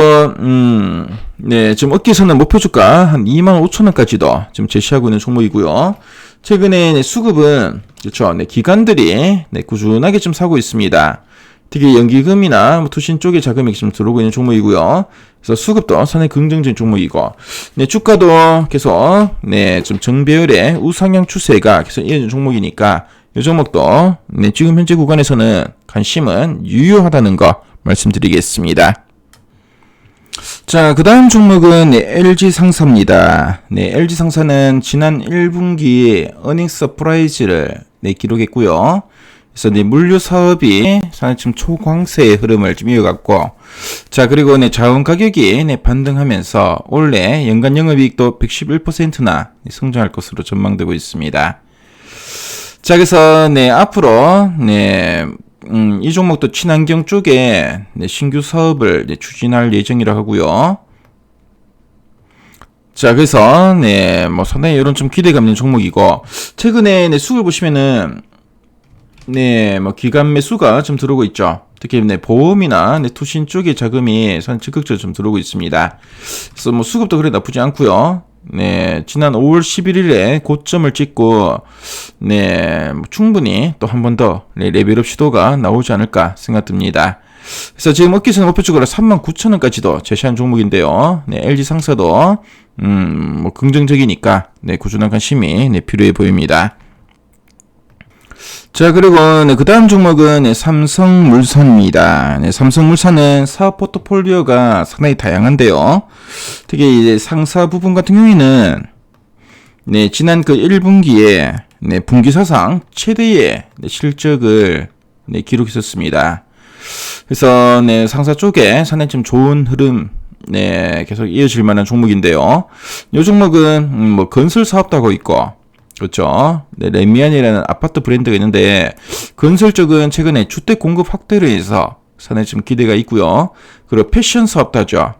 네, 지금 업계에서는 목표 주가 한 25,000원까지도 지금 제시하고 있는 종목이고요. 최근에 네, 수급은 그렇죠. 네, 기관들이 네, 꾸준하게 좀 사고 있습니다. 특히 연기금이나 뭐 투신 쪽에 자금이 좀 들어오고 있는 종목이고요. 그래서 수급도 상당히 긍정적인 종목이고, 네, 주가도 계속 네, 좀 정배열의 우상향 추세가 계속 이어진 종목이니까 이 종목도 네, 지금 현재 구간에서는 관심은 유효하다는 거 말씀드리겠습니다. 자, 그 다음 종목은 네, LG상사입니다. 네, LG상사는 지난 1분기에 어닝 서프라이즈를 네, 기록했고요. 그래서 네, 물류 사업이 상당히 지금 초강세의 흐름을 좀 이어갔고, 자, 그리고 네, 자원 가격이 네, 반등하면서 올해 연간 영업이익도 111%나 성장할 것으로 전망되고 있습니다. 자, 그래서 네, 앞으로 네, 이 종목도 친환경 쪽에 네, 신규 사업을 네, 추진할 예정이라 하고요. 자, 그래서 네, 뭐 상당히 이런 좀 기대감 있는 종목이고, 최근에 네, 수급을 보시면은 네, 뭐 기관 매수가 좀 들어오고 있죠. 특히 네, 보험이나 네, 투신 쪽의 자금이 상당히 적극적으로 좀 들어오고 있습니다. 그래서 뭐 수급도 그래 나쁘지 않고요. 네, 지난 5월 11일에 고점을 찍고 네, 충분히 또 한 번 더 네, 레벨업 시도가 나오지 않을까 생각됩니다. 그래서 지금 업계에서는 목표적으로 39,000원까지도 제시한 종목인데요. 네, LG상사도 뭐 긍정적이니까 네, 꾸준한 관심이 네, 필요해 보입니다. 자, 그리고 네, 그 다음 종목은 네, 삼성물산입니다. 네, 삼성물산은 사업 포트폴리오가 상당히 다양한데요. 특히 이제 상사 부분 같은 경우에는 네, 지난 그 1분기에 네, 분기사상 최대의 네, 실적을 네, 기록했었습니다. 그래서 네, 상사 쪽에 상당히 좀 좋은 흐름 네, 계속 이어질 만한 종목인데요. 이 종목은 뭐 건설 사업도 하고 있고, 그렇죠. 네, 레미안이라는 아파트 브랜드가 있는데 건설 쪽은 최근에 주택 공급 확대를 해서 상당히 좀 기대가 있고요. 그리고 패션 사업도 하죠.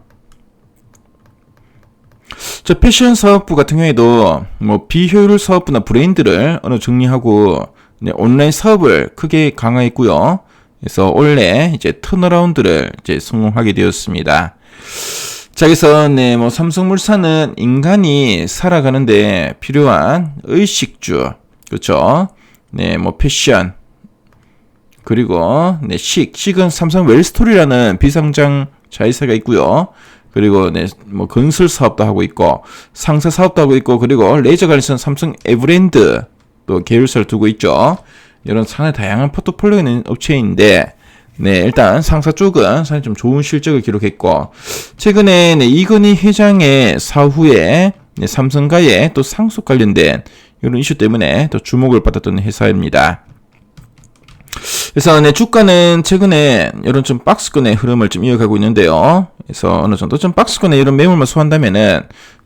저 패션 사업부 같은 경우에도 뭐 비효율 사업부나 브랜드를 어느 정리하고 네, 온라인 사업을 크게 강화했고요. 그래서 올해 이제 턴어라운드를 이제 성공하게 되었습니다. 자, 그래서 네, 뭐 삼성물산은 인간이 살아가는데 필요한 의식주, 그렇죠? 네, 뭐 패션, 그리고 네, 식은 삼성 웰스토리라는 비상장 자회사가 있고요. 그리고 네, 뭐 건설 사업도 하고 있고, 상사 사업도 하고 있고, 그리고 레이저 관련해서는 삼성 에브랜드 또 계열사를 두고 있죠. 이런 상당히 다양한 포트폴리오 있는 업체인데, 네, 일단 상사 쪽은 사실 좀 좋은 실적을 기록했고, 최근에 네, 이건희 회장의 사후에 네, 삼성과의 또 상속 관련된 이런 이슈 때문에 또 주목을 받았던 회사입니다. 그래서 네, 주가는 최근에 이런 좀 박스권의 흐름을 좀 이어가고 있는데요. 그래서 어느 정도 좀 박스권의 이런 매물만 소화한다면은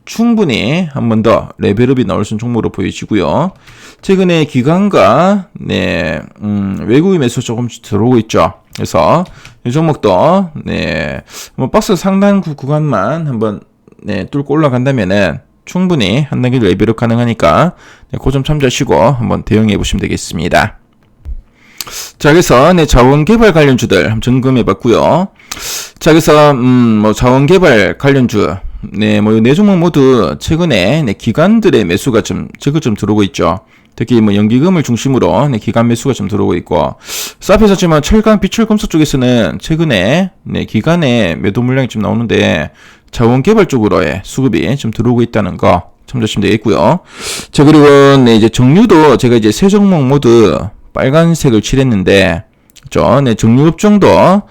충분히 한 번 더 레벨업이 나올 수 있는 종목으로 보여지고요. 최근에 기관과 네, 외국인 매수 조금씩 들어오고 있죠. 그래서 이 종목도 네, 뭐 박스 상단 구간만 한번 네, 뚫고 올라간다면은 충분히 한 단계 레벨업 가능하니까 네, 그 점 참조하시고 한번 대응해 보시면 되겠습니다. 자, 그래서 네, 자원개발 관련주들 한번 점검해 봤고요. 자, 그래서 뭐 자원개발 관련주 네, 뭐 네 종목 모두 최근에 네, 기관들의 매수가 좀 적극 들어오고 있죠. 특히 뭐 연기금을 중심으로 네, 기관 매수가 좀 들어오고 있고, 앞에서 지만 철강, 비철, 금속 쪽에서는 최근에 네, 기관의 매도 물량이 좀 나오는데 자원 개발 쪽으로의 수급이 좀 들어오고 있다는 거 참조하시면 되겠고요. 자, 그리고 네, 이제 정유도 제가 이제 세 종목 모두 빨간색을 칠했는데, 그죠? 네, 정유업종도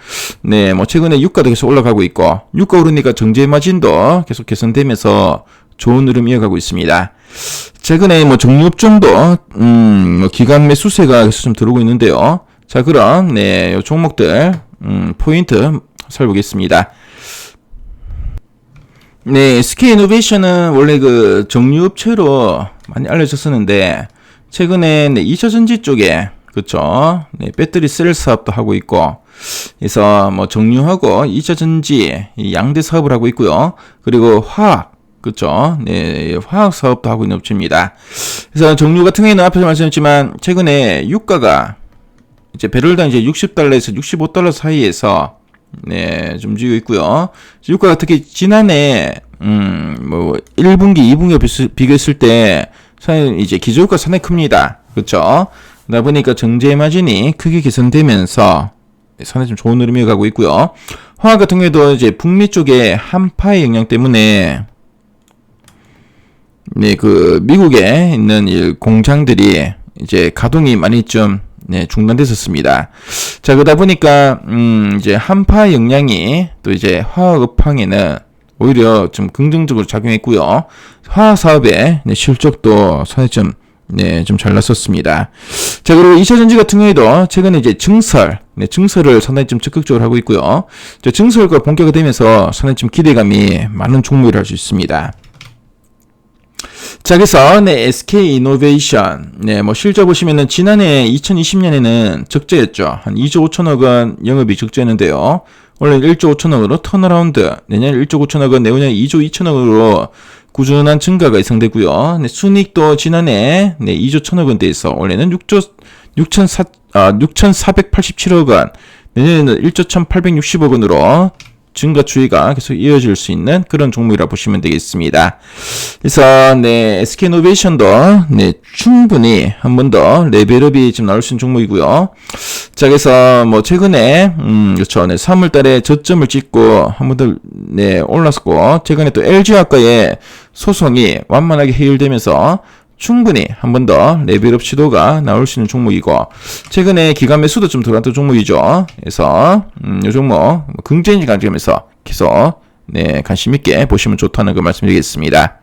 네, 뭐 최근에 유가도 계속 올라가고 있고, 유가 오르니까 정제 마진도 계속 개선되면서 좋은 흐름 이어가고 있습니다. 최근에 뭐 정유업종도 뭐 기관 매수세가 계속 좀 들어오고 있는데요. 자, 그럼 네, 요 종목들 포인트 살펴보겠습니다. 네, SK이노베이션은 원래 그 정유업체로 많이 알려졌었는데, 최근에 네, 2차전지 쪽에, 그쵸? 네, 배터리 셀 사업도 하고 있고, 그래서 뭐 정유하고 2차전지 양대 사업을 하고 있고요. 그리고 화학, 그쵸? 네, 화학 사업도 하고 있는 업체입니다. 그래서 정유 같은 경우에는 앞에서 말씀드렸지만, 최근에 유가가 이제 배럴당 이제 $60에서 $65 사이에서 네, 좀 지고 있고요. 유가가 특히 지난해 뭐 1분기, 2분기 비교했을 때 이제 기저유가 상당히 큽니다. 그렇죠? 그러다 보니까 정제 마진이 크게 개선되면서 상당히 좀 좋은 흐름이 가고 있고요. 화학 같은 경우에도 이제 북미 쪽에 한파의 영향 때문에 네, 그 미국에 있는 이 공장들이 이제 가동이 많이 좀 네, 중단됐었습니다. 자, 그러다 보니까 이제 한파 영향이 또 이제 화학업황에는 오히려 좀 긍정적으로 작용했고요. 화학 사업의 네, 실적도 상당히 좀 네, 좀 잘 났었습니다. 자, 그리고 2차전지 같은 경우에도 최근에 이제 증설을 상당히 좀 적극적으로 하고 있고요. 증설과 본격화되면서 상당히 좀 기대감이 많은 종목이라 할 수 있습니다. 자, 그래서 네, SK이노베이션 네, 뭐 실적 보시면은 지난해 2020년에는 적자였죠. 한 2조 5천억 원 영업이 적자였는데요. 원래 1조 5천억으로 턴어라운드, 내년 1조 5천억 원, 내후년 2조 2천억으로 꾸준한 증가가 예상되고요. 네, 순이익도 지난해 네, 2조 1천억 원대에서 원래는 6,487억 원, 내년에는 1조 1,860억 원으로 증가 추이가 계속 이어질 수 있는 그런 종목이라 보시면 되겠습니다. 그래서 네, SK이노베이션도 네, 충분히 한 번 더 레벨업이 좀 나올 수 있는 종목이고요. 자, 그래서 뭐 최근에 그렇죠. 네, 3월 달에 저점을 찍고 한 번 더 네, 올랐었고, 최근에 또 LG화학과의 소송이 완만하게 해결되면서 충분히 한 번 더 레벨업 시도가 나올 수 있는 종목이고, 최근에 기관 매수도 좀 들어왔던 종목이죠. 그래서 이 종목 긍정적인 관점에서 계속 네, 관심 있게 보시면 좋다는 거 말씀드리겠습니다.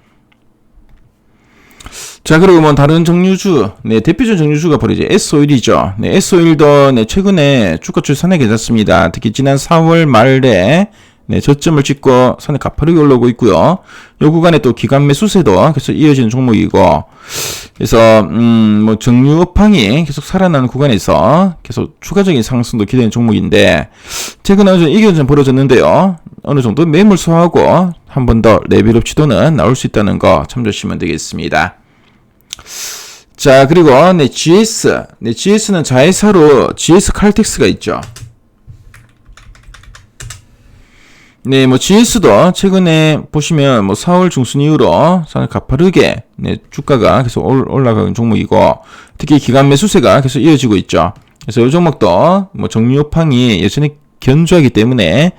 자, 그리고 뭐 다른 정유주, 네, 대표적 정유주가 바로 이제 S오일이죠. 네, S오일도 네, 최근에 주가 추이 상당히 괜찮습니다. 특히 지난 4월 말에 네, 저점을 찍고 상당히 가파르게 올라오고 있고요. 요 구간에 또 기관 매수세도 계속 이어지는 종목이고, 그래서 뭐 정유업황이 계속 살아나는 구간에서 계속 추가적인 상승도 기대되는 종목인데, 최근에 어느 정도 이견이 좀 벌어졌는데요. 어느 정도 매물 소화하고 한 번 더 레벨업 시도는 나올 수 있다는 거 참조하시면 되겠습니다. 자, 그리고 네, GS. 네, GS는 자회사로 GS 칼텍스가 있죠. 네, 뭐 GS도 최근에 보시면 뭐 4월 중순 이후로 상당히 가파르게 네, 주가가 계속 올라가는 종목이고, 특히 기관 매수세가 계속 이어지고 있죠. 그래서 이 종목도 뭐 정유업황이 여전히 견조하기 때문에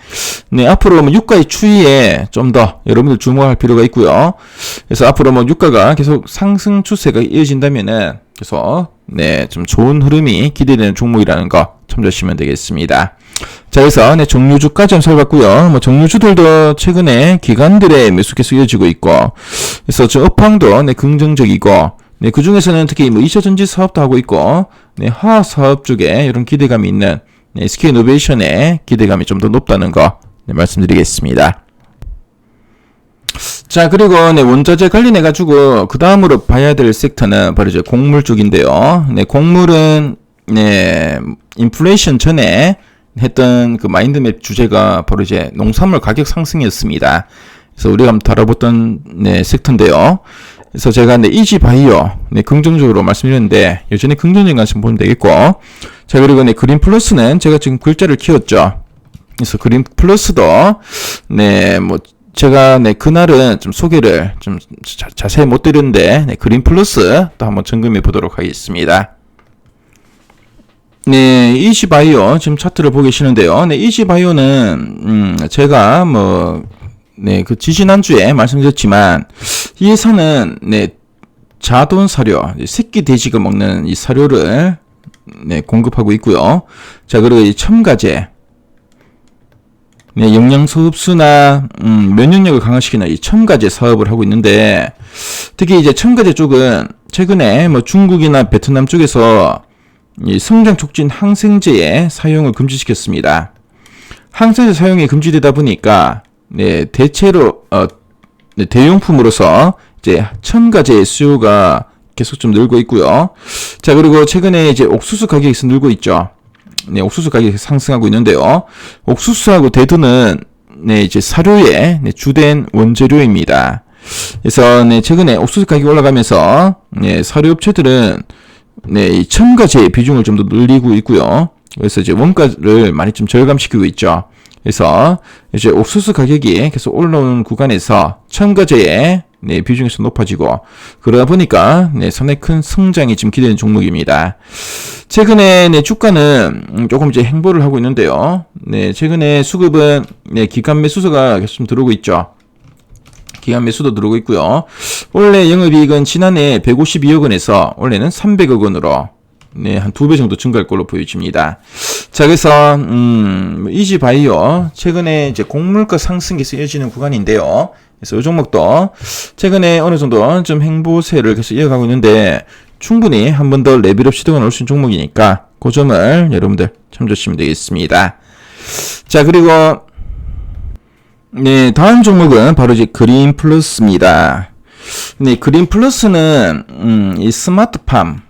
네, 앞으로 뭐 유가의 추이에 좀 더 여러분들 주목할 필요가 있고요. 그래서 앞으로 뭐 유가가 계속 상승 추세가 이어진다면은 계속 네, 좀 좋은 흐름이 기대되는 종목이라는 거 참조하시면 되겠습니다. 자, 그래서 네, 정유주까지 한번 살펴봤고요. 뭐 정유주들도 최근에 기관들의 매수 계속 이어지고 있고, 그래서 저 업황도 네, 긍정적이고, 네, 그 중에서는 특히 뭐 2차전지 사업도 하고 있고, 네, 화학 사업 쪽에 이런 기대감이 있는 네, SK이노베이션의 기대감이 좀 더 높다는 거 네, 말씀드리겠습니다. 자, 그리고 네, 원자재 관련해 가지고 그 다음으로 봐야 될 섹터는 바로 이제 곡물 쪽인데요. 네, 곡물은 네, 인플레이션 전에 했던 그 마인드맵 주제가 바로 이제 농산물 가격 상승이었습니다. 그래서 우리가 한번 다뤄봤던 네, 섹터인데요. 그래서 제가 네, 이지바이오 네, 긍정적으로 말씀드렸는데 여전히 긍정적인 관점 보면 되겠고, 자, 그리고 네, 그린 플러스는 제가 지금 글자를 키웠죠. 그래서 그린 플러스도 네, 뭐 제가 네, 그날은 좀 소개를 좀 자세히 못 드렸는데 네, 그린 플러스 또 한번 점검해 보도록 하겠습니다. 네, 이지바이오 지금 차트를 보고 계시는데요. 네, 이지바이오는 제가 뭐 네, 그 지지난주에 말씀드렸지만 이 회사는 자돈 사료, 새끼 돼지가 먹는 이 사료를 공급하고 있고요. 자, 그리고 이 첨가제, 영양소 흡수나 면역력을 강화시키는 이 첨가제 사업을 하고 있는데, 특히 이제 첨가제 쪽은 최근에 뭐 중국이나 베트남 쪽에서 이 성장 촉진 항생제의 사용을 금지시켰습니다. 항생제 사용이 금지되다 보니까 대체로 대용품으로서 이제 첨가제의 수요가 계속 좀 늘고 있고요. 자, 그리고 최근에 이제 옥수수 가격이 늘고 있죠. 옥수수 가격이 상승하고 있는데요. 옥수수하고 대두는 이제 사료의 주된 원재료입니다. 그래서 최근에 옥수수 가격이 올라가면서 사료 업체들은 이 첨가제의 비중을 좀 더 늘리고 있고요. 그래서 이제 원가를 많이 좀 절감시키고 있죠. 그래서 이제 옥수수 가격이 계속 올라오는 구간에서 첨가제의 비중이 좀 높아지고, 그러다 보니까 상당히 큰 성장이 지금 기대되는 종목입니다. 최근에 주가는 조금 이제 행보를 하고 있는데요. 최근에 수급은 기관 매수가 계속 좀 들어오고 있죠. 기관 매수도 들어오고 있고요. 원래 영업이익은 지난해 152억 원에서 원래는 300억 원으로 한 2배 정도 증가할 걸로 보여집니다. 자, 그래서 이지바이오 최근에 이제 곡물가 상승이 이어지는 구간인데요. 그래서 이 종목도 최근에 어느 정도 좀 행보세를 계속 이어가고 있는데, 충분히 한 번 더 레벨업 시도가 나올 수 있는 종목이니까 그 점을 여러분들 참조하시면 되겠습니다. 자, 그리고 다음 종목은 바로 이제 그린 플러스입니다. 그린 플러스는 이 스마트팜,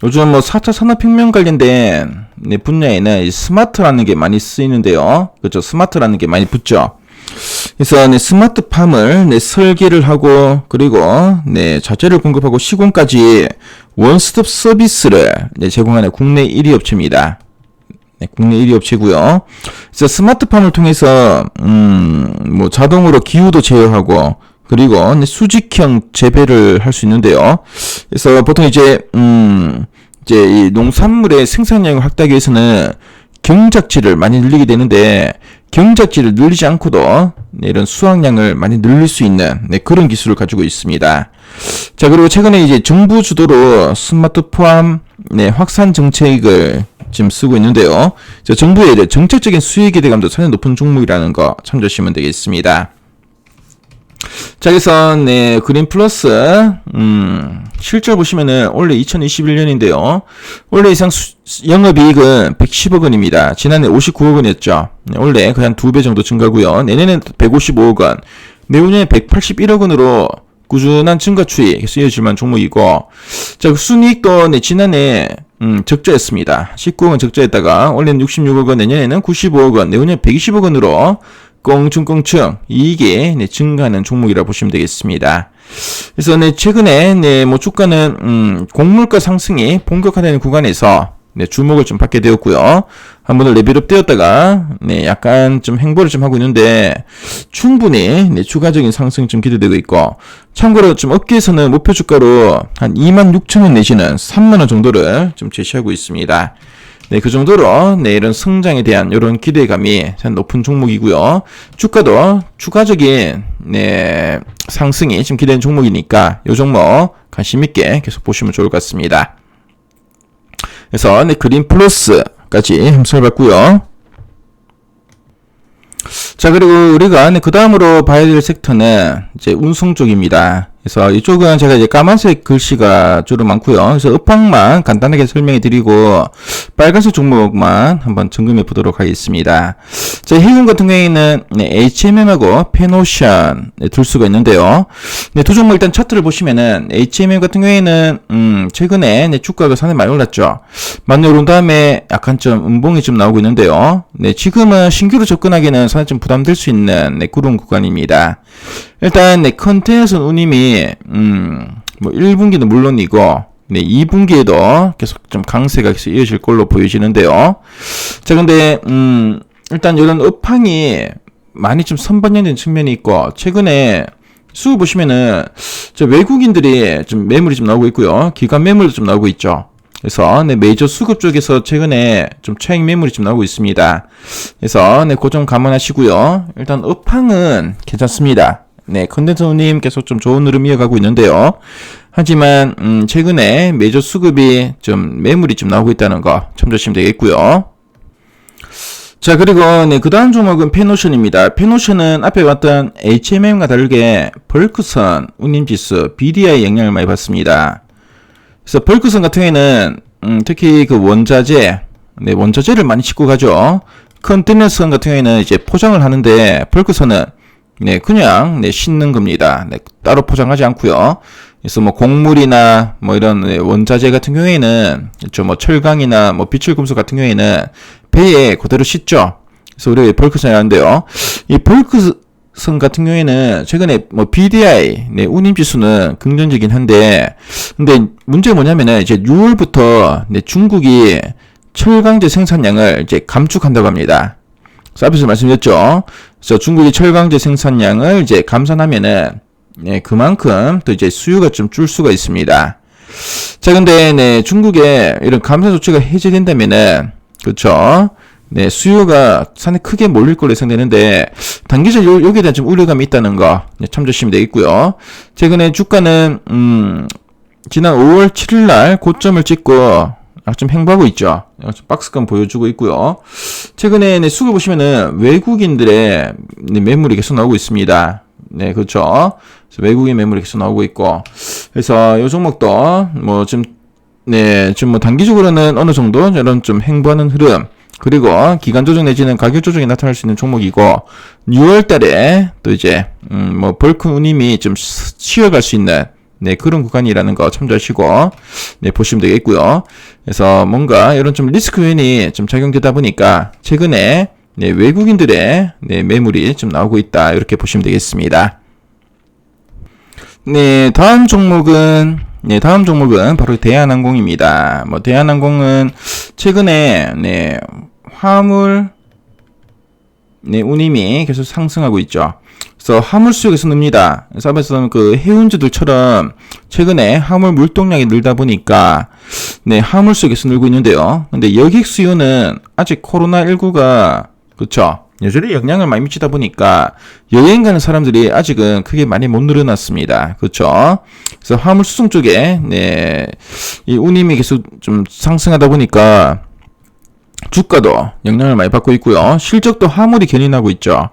요즘 뭐 4차 산업혁명 관련된 분야에는 이 스마트라는 게 많이 쓰이는데요. 그렇죠? 스마트라는 게 많이 붙죠. 그래서 스마트팜을 설계를 하고, 그리고 자재를 공급하고 시공까지 원스톱 서비스를 제공하는 국내 1위 업체입니다. 국내 1위 업체고요. 그래서 스마트팜을 통해서 뭐 자동으로 기후도 제어하고, 그리고 수직형 재배를 할 수 있는데요. 그래서 보통 이제 이 농산물의 생산량을 확대하기 위해서는 경작지를 많이 늘리게 되는데, 경작지를 늘리지 않고도 이런 수확량을 많이 늘릴 수 있는 그런 기술을 가지고 있습니다. 자, 그리고 최근에 이제 정부 주도로 스마트팜 확산 정책을 지금 쓰고 있는데요. 정부의 정책적인 수익 기대감도 상당히 높은 종목이라는 거 참조하시면 되겠습니다. 자, 그래서 그린 플러스 실적 보시면은 올해 2021년인데요. 올해 이상 영업이익은 110억 원입니다. 지난해 59억 원이었죠. 올해 거의 한 2배 정도 증가고요. 내년에는 155억 원, 내후년에 181억 원으로 꾸준한 증가 추이 계속 이어질 만한 종목이고, 자, 그 순이익도 지난해 적자였습니다. 19억 원 적자였다가 올해는 66억 원, 내년에는 95억 원, 내후년에 120억 원으로 껑충껑충 이익이 증가하는 종목이라 보시면 되겠습니다. 그래서 최근에 뭐 주가는 곡물가 상승이 본격화되는 구간에서 주목을 좀 받게 되었고요. 한 번은 레벨업 되었다가 약간 좀 행보를 좀 하고 있는데, 충분히 추가적인 상승이 좀 기대되고 있고, 참고로 좀 업계에서는 목표 주가로 한 26,000원 내지는 3만원 정도를 좀 제시하고 있습니다. 그 정도로 이런 성장에 대한 이런 기대감이 높은 종목이고요. 주가도 추가적인 상승이 지금 기대되는 종목이니까 이 종목 관심 있게 계속 보시면 좋을 것 같습니다. 그래서 그린 플러스까지 한번 살펴봤고요. 자, 그리고 우리가 그 다음으로 봐야 될 섹터는 이제 운송 쪽입니다. 그래서 이쪽은 제가 이제 까만색 글씨가 주로 많고요. 그래서 업황만 간단하게 설명해 드리고 빨간색 종목만 한번 점검해 보도록 하겠습니다. 자, 해운 같은 경우에는 HMM하고 펜오션 둘 수가 있는데요. 두 종목 일단 차트를 보시면은 HMM 같은 경우에는 최근에 주가가 상당히 많이 올랐죠. 많이 오른 다음에 약간 좀 음봉이 좀 나오고 있는데요. 지금은 신규로 접근하기는 상당히 좀 부담될 수 있는 그런 구간입니다. 일단 컨테이너선 운임이 뭐 1분기는 물론이고 2분기에도 계속 좀 강세가 계속 이어질 걸로 보여지는데요. 자, 근데 일단 이런 업황이 많이 좀 선반영된 측면이 있고, 최근에 수급 보시면은 외국인들이 좀 매물이 좀 나오고 있고요. 기관 매물도 좀 나오고 있죠. 그래서 네, 메이저 수급 쪽에서 최근에 좀 차익 매물이 좀 나오고 있습니다. 그래서 네, 그 점 감안하시고요. 일단 업황은 괜찮습니다. 네, 컨덴서님 계속 좀 좋은 흐름 이어가고 있는데요. 하지만 최근에 메이저 수급이 좀 매물이 좀 나오고 있다는 거 참조하시면 되겠고요. 자, 그리고 네, 그 다음 종목은 페노션입니다. 페노션은 앞에 봤던 HMM과 다르게 벌크선, 운임지수, BDI 영향을 많이 받습니다. 그래서 벌크선 같은 경우에는 특히 그 원자재, 네, 원자재를 많이 싣고 가죠. 컨테이너선 같은 경우에는 이제 포장을 하는데 벌크선은 네, 그냥 네, 싣는 겁니다. 네, 따로 포장하지 않고요. 그래서 뭐 곡물이나 뭐 이런 원자재 같은 경우에는 좀 뭐 철강이나 뭐 비철금속 같은 경우에는 배에 그대로 싣죠. 그래서 우리가 벌크선이 하는데요. 이 벌크선 같은 경우에는 최근에 뭐 BDI, 네, 운임지수는 긍정적이긴 한데, 근데 문제가 뭐냐면은 이제 6월부터 네, 중국이 철강제 생산량을 이제 감축한다고 합니다. 그래서 앞에서 말씀드렸죠. 그래서 중국이 철강제 생산량을 이제 감산하면은 네, 그만큼 또 이제 수요가 좀 줄 수가 있습니다. 자, 근데 네, 중국의 이런 감산 조치가 해제된다면은 그렇죠. 네, 수요가 상당히 크게 몰릴 걸로 예상되는데 단기적으로 여기에 대한 좀 우려감이 있다는 거 네, 참조하시면 되겠고요. 최근에 주가는 지난 5월 7일 날 고점을 찍고 좀 횡보하고 있죠. 박스권 보여주고 있고요. 최근에 네, 수급 보시면은 외국인들의 네, 매물이 계속 나오고 있습니다. 네, 그렇죠. 외국인 매물이 계속 나오고 있고, 그래서 이 종목도 뭐 지금 뭐 단기적으로는 어느 정도 이런 좀 횡보하는 흐름, 그리고 기간 조정 내지는 가격 조정이 나타날 수 있는 종목이고, 6월 달에 또 이제 뭐 벌크 운임이 좀 쉬어갈 수 있는 네, 그런 구간이라는 거 참조하시고 네, 보시면 되겠고요. 그래서 뭔가 이런 좀 리스크 요인이 좀 작용되다 보니까 최근에 네, 외국인들의 네, 매물이 좀 나오고 있다. 이렇게 보시면 되겠습니다. 네, 다음 종목은 바로 대한항공입니다. 뭐 대한항공은 최근에 네, 화물 네, 운임이 계속 상승하고 있죠. 그래서 화물 수요가 계속 늡니다. 그래서 앞에서는 그 해운주들처럼 최근에 화물 물동량이 늘다 보니까 네, 화물 수요가 계속 늘고 있는데요. 근데 여객 수요는 아직 코로나19가 그렇죠. 여전히 영향을 많이 미치다 보니까 여행 가는 사람들이 아직은 크게 많이 못 늘어났습니다. 그렇죠. 그래서 화물 수송 쪽에 네, 이 운임이 계속 좀 상승하다 보니까 주가도 영향을 많이 받고 있고요. 실적도 화물이 견인하고 있죠.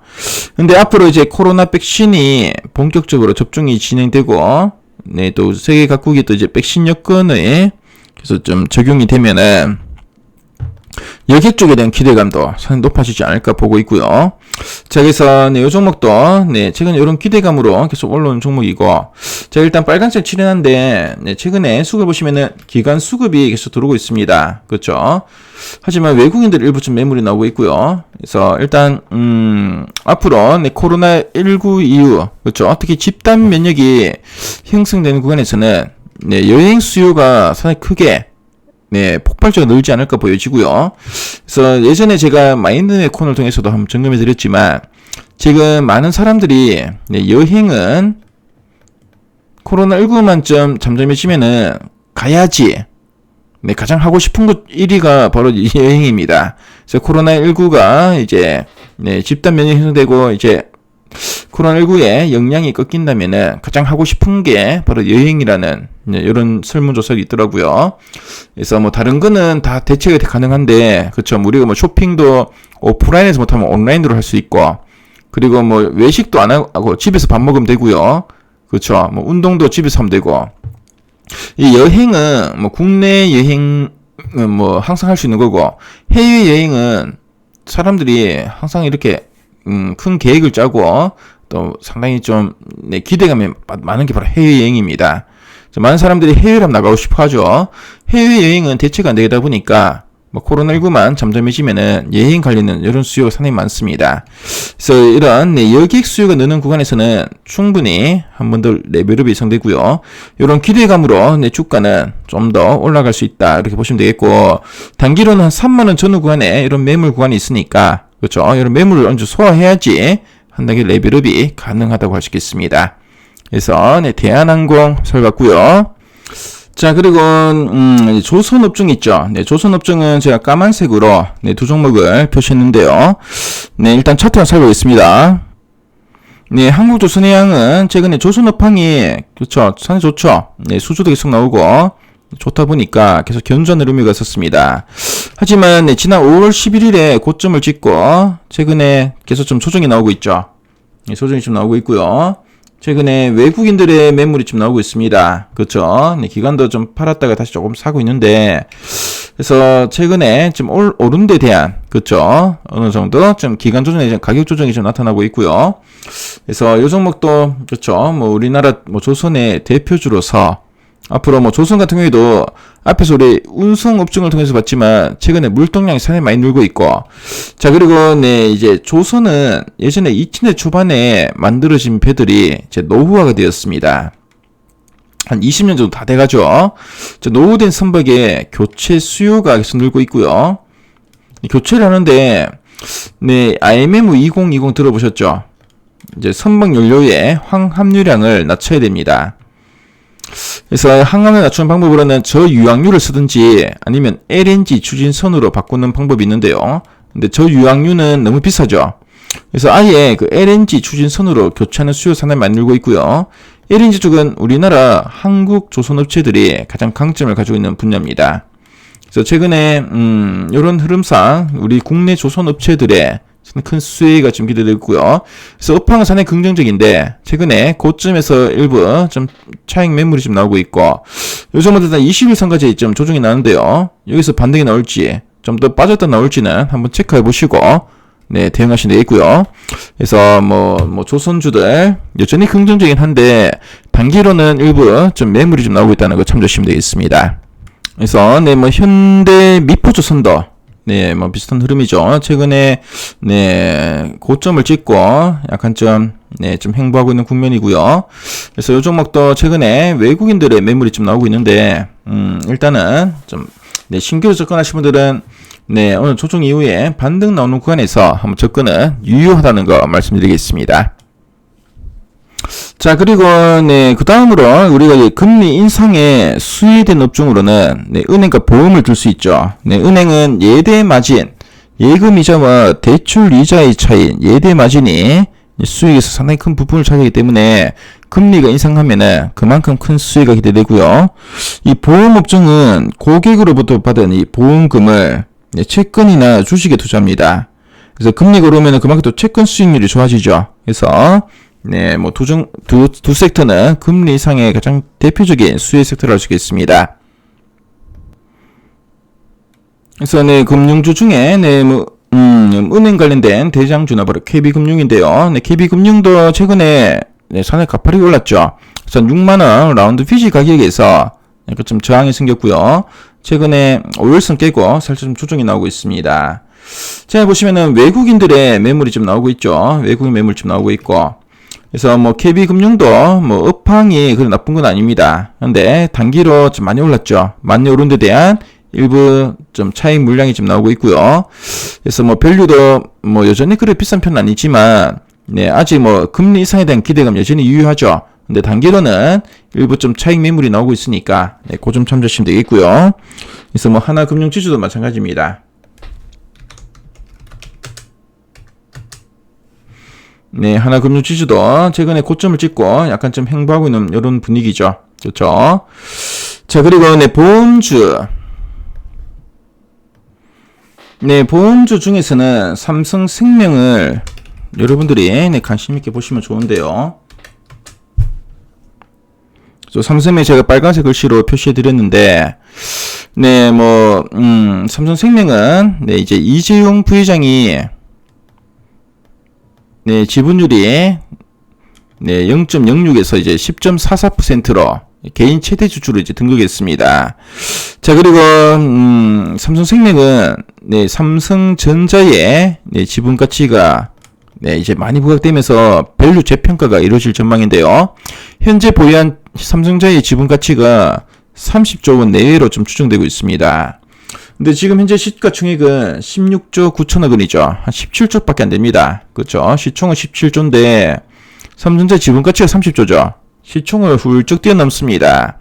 근데 앞으로 이제 코로나 백신이 본격적으로 접종이 진행되고 네, 또 세계 각국이 또 이제 백신 여건에 그래서 좀 적용이 되면은 여객 쪽에 대한 기대감도 상당히 높아지지 않을까 보고 있고요. 자, 그래서 네, 이 종목도 네, 최근 이런 기대감으로 계속 올라오는 종목이고, 자, 일단 빨간색 칠해놨는데 네, 최근에 수급을 보시면은 기관 수급이 계속 들어오고 있습니다. 그렇죠? 하지만 외국인들 일부 좀 매물이 나오고 있고요. 그래서 일단 앞으로 네, 코로나19 이후 그렇죠? 특히 집단 면역이 형성되는 구간에서는 네, 여행 수요가 상당히 크게 네, 폭발적으로 늘지 않을까 보여지고요. 그래서 예전에 제가 마인드맵 코너를 통해서도 한번 점검해 드렸지만 지금 많은 사람들이 네, 여행은 코로나19만 좀 잠잠해지면은 가야지. 네, 가장 하고 싶은 것 1위가 바로 여행입니다. 그래서 코로나19가 이제 네, 집단 면역이 형성되고 이제 코로나19의 역량이 꺾인다면은 가장 하고 싶은 게 바로 여행이라는 네, 이런 설문조사가 있더라고요. 그래서 뭐 다른 거는 다 대체가 가능한데, 그쵸. 우리가 뭐 쇼핑도 오프라인에서 못하면 온라인으로 할 수 있고, 그리고 뭐 외식도 안 하고 집에서 밥 먹으면 되고요. 그쵸. 뭐 운동도 집에서 하면 되고. 이 여행은 뭐 국내 여행은 뭐 항상 할 수 있는 거고, 해외 여행은 사람들이 항상 이렇게 큰 계획을 짜고 또 상당히 좀 네, 기대감이 많은 게 바로 해외여행입니다. 많은 사람들이 해외를 나가고 싶어 하죠. 해외여행은 대체가 안 되다 보니까 뭐 코로나19만 잠잠해지면은 여행 관련된 이런 수요가 상당히 많습니다. 그래서 이런 네, 여객 수요가 느는 구간에서는 충분히 한 번 더 레벨업이 예상되고요. 이런 기대감으로 네, 주가는 좀 더 올라갈 수 있다 이렇게 보시면 되겠고, 단기로는 한 3만원 전후 구간에 이런 매물 구간이 있으니까 그렇죠. 이런 매물을 언제 소화해야지 한 단계 레벨업이 가능하다고 할 수 있겠습니다. 그래서 네, 대한항공 살봤고요. 자, 그리고 조선업종 있죠. 네, 조선업종은 제가 까만색으로 네, 두 종목을 표시했는데요. 네, 일단 차트를 살펴보겠습니다. 네, 한국조선해양은 최근에 조선업황이 그렇죠, 상당히 좋죠. 네, 수주도 계속 나오고 좋다 보니까 계속 견조한 의미가 있었습니다. 하지만 네, 지난 5월 11일에 고점을 찍고 최근에 계속 좀 조정이 나오고 있죠. 네, 조정이 좀 나오고 있고요. 최근에 외국인들의 매물이 좀 나오고 있습니다. 그렇죠. 네, 기관도 좀 팔았다가 다시 조금 사고 있는데, 그래서 최근에 좀 오른 데 대한, 그렇죠. 어느 정도 좀 기간 조정에 좀 가격 조정이 좀 나타나고 있고요. 그래서 이 종목도, 그렇죠. 뭐 우리나라 뭐 조선의 대표주로서 앞으로 뭐 조선 같은 경우에도 앞에서 우리 운송업종을 통해서 봤지만 최근에 물동량이 상당히 많이 늘고 있고, 자, 그리고 네, 이제 조선은 예전에 2000년 초반에 만들어진 배들이 이제 노후화가 되었습니다. 한 20년 정도 다 돼가죠. 노후된 선박의 교체 수요가 계속 늘고 있고요. 교체를 하는데, 네, IMM 2020 들어보셨죠? 이제 선박 연료의 황합류량을 낮춰야 됩니다. 그래서 항암을 낮추는 방법으로는 저유황유를 쓰든지 아니면 LNG 추진선으로 바꾸는 방법이 있는데요. 근데 저유황유는 너무 비싸죠. 그래서 아예 그 LNG 추진선으로 교체하는 수요 상당히 많이 늘고 있고요. LNG 쪽은 우리나라 한국 조선업체들이 가장 강점을 가지고 있는 분야입니다. 그래서 최근에 이런 흐름상 우리 국내 조선업체들의 큰 수혜가 좀 기대되고 있고요. 그래서 업황은 상당히 긍정적인데 최근에 고점에서 일부 좀 차익 매물이 좀 나오고 있고 요즘부터 20일선까지 좀 조정이 나는데요. 여기서 반등이 나올지 좀 더 빠졌다 나올지는 한번 체크해 보시고 네, 대응하시면 되겠고요. 그래서 뭐 조선주들 여전히 긍정적이긴 한데 단기로는 일부 좀 매물이 좀 나오고 있다는 거 참조하시면 되겠습니다. 그래서 네, 뭐 현대 미포조선도 네, 뭐 비슷한 흐름이죠. 최근에 네, 고점을 찍고 약간 좀 네, 좀 횡보하고 있는 국면이고요. 그래서 이 종목도 최근에 외국인들의 매물이 좀 나오고 있는데 일단은 좀 네, 신규로 접근하신 분들은 네, 오늘 조정 이후에 반등 나오는 구간에서 한번 접근은 유효하다는 거 말씀드리겠습니다. 자, 그리고 네, 그 다음으로 우리가 금리 인상에 수혜된 업종으로는 네, 은행과 보험을 들 수 있죠. 네, 은행은 예대 마진, 예금 이자와 대출 이자의 차이, 예대 마진이 수익에서 상당히 큰 부분을 차지하기 때문에 금리가 인상하면은 그만큼 큰 수익이 기대되고요. 이 보험 업종은 고객으로부터 받은 이 보험금을 네, 채권이나 주식에 투자합니다. 그래서 금리가 오르면은 그만큼 또 채권 수익률이 좋아지죠. 그래서 네, 뭐 두 섹터는 금리 인상의 가장 대표적인 수혜 섹터를 할 수 있겠습니다. 그래서 네, 금융주 중에 네, 뭐 은행 관련된 대장주나 바로 KB금융인데요. 네, KB금융도 최근에 네, 상당히 가파르게 올랐죠. 그래서 6만 원 라운드 피지 가격에서 약간 좀 저항이 생겼고요. 최근에 5일선 깨고 살짝 좀 조정이 나오고 있습니다. 자, 보시면은 외국인들의 매물이 좀 나오고 있죠. 외국인 매물 좀 나오고 있고. 그래서 뭐 KB금융도 뭐 업황이 그래 나쁜 건 아닙니다. 그런데 단기로 좀 많이 올랐죠. 많이 오른 데 대한 일부 좀 차익 물량이 좀 나오고 있고요. 그래서 뭐 밸류도 뭐 여전히 그래 비싼 편은 아니지만 네, 아직 뭐 금리 인상에 대한 기대감 여전히 유효하죠. 근데 단기로는 일부 좀 차익 매물이 나오고 있으니까 네, 그 점 참조하시면 되겠고요. 그래서 뭐 하나금융지주도 마찬가지입니다. 네, 하나금융지주도 최근에 고점을 찍고 약간 좀 횡보하고 있는 이런 분위기죠. 그렇죠? 자, 그리고 네, 보험주. 네, 보험주 중에서는 삼성생명을 여러분들이 네, 관심 있게 보시면 좋은데요. 삼성생명 제가 빨간색 글씨로 표시해 드렸는데, 네, 뭐, 삼성생명은, 네, 이제 이재용 부회장이, 네, 지분율이, 네, 0.06에서 이제 10.44%로 개인 최대 주주로 이제 등극했습니다. 자, 그리고, 삼성생명은, 네, 삼성전자의, 네, 지분 가치가, 네, 이제 많이 부각되면서 밸류 재평가가 이루어질 전망인데요. 현재 보유한 삼성전자의 지분 가치가 30조 원 내외로 좀 추정되고 있습니다. 근데 지금 현재 시가총액은 16조 9천억 원이죠. 한 17조밖에 안 됩니다. 그렇죠? 시총은 17조인데 삼성전자 지분 가치가 30조죠. 시총을 훌쩍 뛰어넘습니다.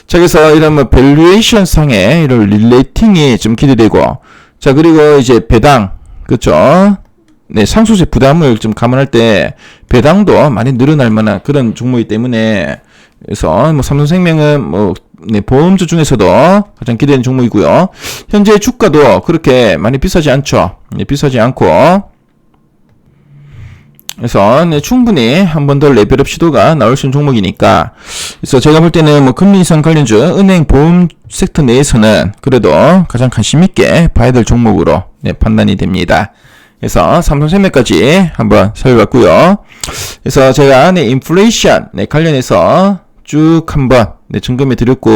자, 그래서 이런 뭐 밸류에이션 상의 이런 릴레이팅이 좀 기대되고, 자, 그리고 이제 배당, 그쵸? 네, 상수세 부담을 좀 감안할 때 배당도 많이 늘어날 만한 그런 종목이기 때문에, 그래서 뭐 삼성생명은 뭐 네, 보험주 중에서도 가장 기대되는 종목이고요. 현재 주가도 그렇게 많이 비싸지 않죠. 네, 비싸지 않고, 그래서 네, 충분히 한 번 더 레벨업 시도가 나올 수 있는 종목이니까, 그래서 제가 볼 때는 뭐 금리 인상 관련주, 은행, 보험 섹터 내에서는 그래도 가장 관심 있게 봐야 될 종목으로 네, 판단이 됩니다. 그래서 삼성생명까지 한번 살펴봤고요. 그래서 제가 네, 인플레이션 네, 관련해서 쭉 한번 네, 점검해 드렸고,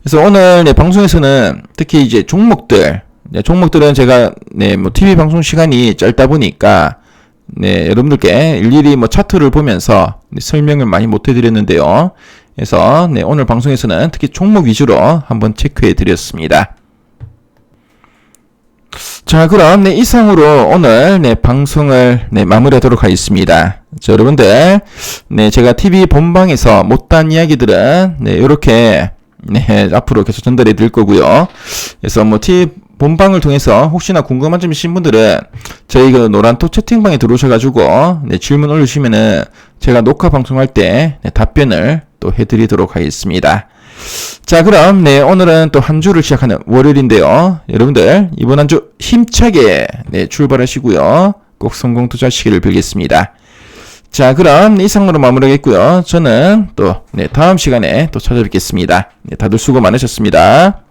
그래서 오늘 네, 방송에서는 특히 이제 종목들, 네, 종목들은 제가 네, 뭐 TV 방송 시간이 짧다 보니까 네, 여러분들께 일일이 뭐 차트를 보면서 네, 설명을 많이 못 해드렸는데요. 그래서 네, 오늘 방송에서는 특히 종목 위주로 한번 체크해 드렸습니다. 자, 그럼 네, 이상으로 오늘 네, 방송을 네, 마무리하도록 하겠습니다. 자, 여러분들, 네, 제가 TV 본방에서 못한 이야기들은 네, 요렇게 네, 앞으로 계속 전달해 드릴 거고요. 그래서 뭐 TV 본방을 통해서 혹시나 궁금한 점 있으신 분들은 저희 그 노란톡 채팅방에 들어오셔가지고 네, 질문 올려주시면은 제가 녹화 방송할 때 네, 답변을 또 해드리도록 하겠습니다. 자, 그럼 네, 오늘은 또 한 주를 시작하는 월요일인데요. 여러분들 이번 한 주 힘차게 네, 출발하시고요. 꼭 성공 투자하시기를 빌겠습니다. 자, 그럼 이상으로 마무리하겠고요. 저는 또 네, 다음 시간에 또 찾아뵙겠습니다. 네, 다들 수고 많으셨습니다.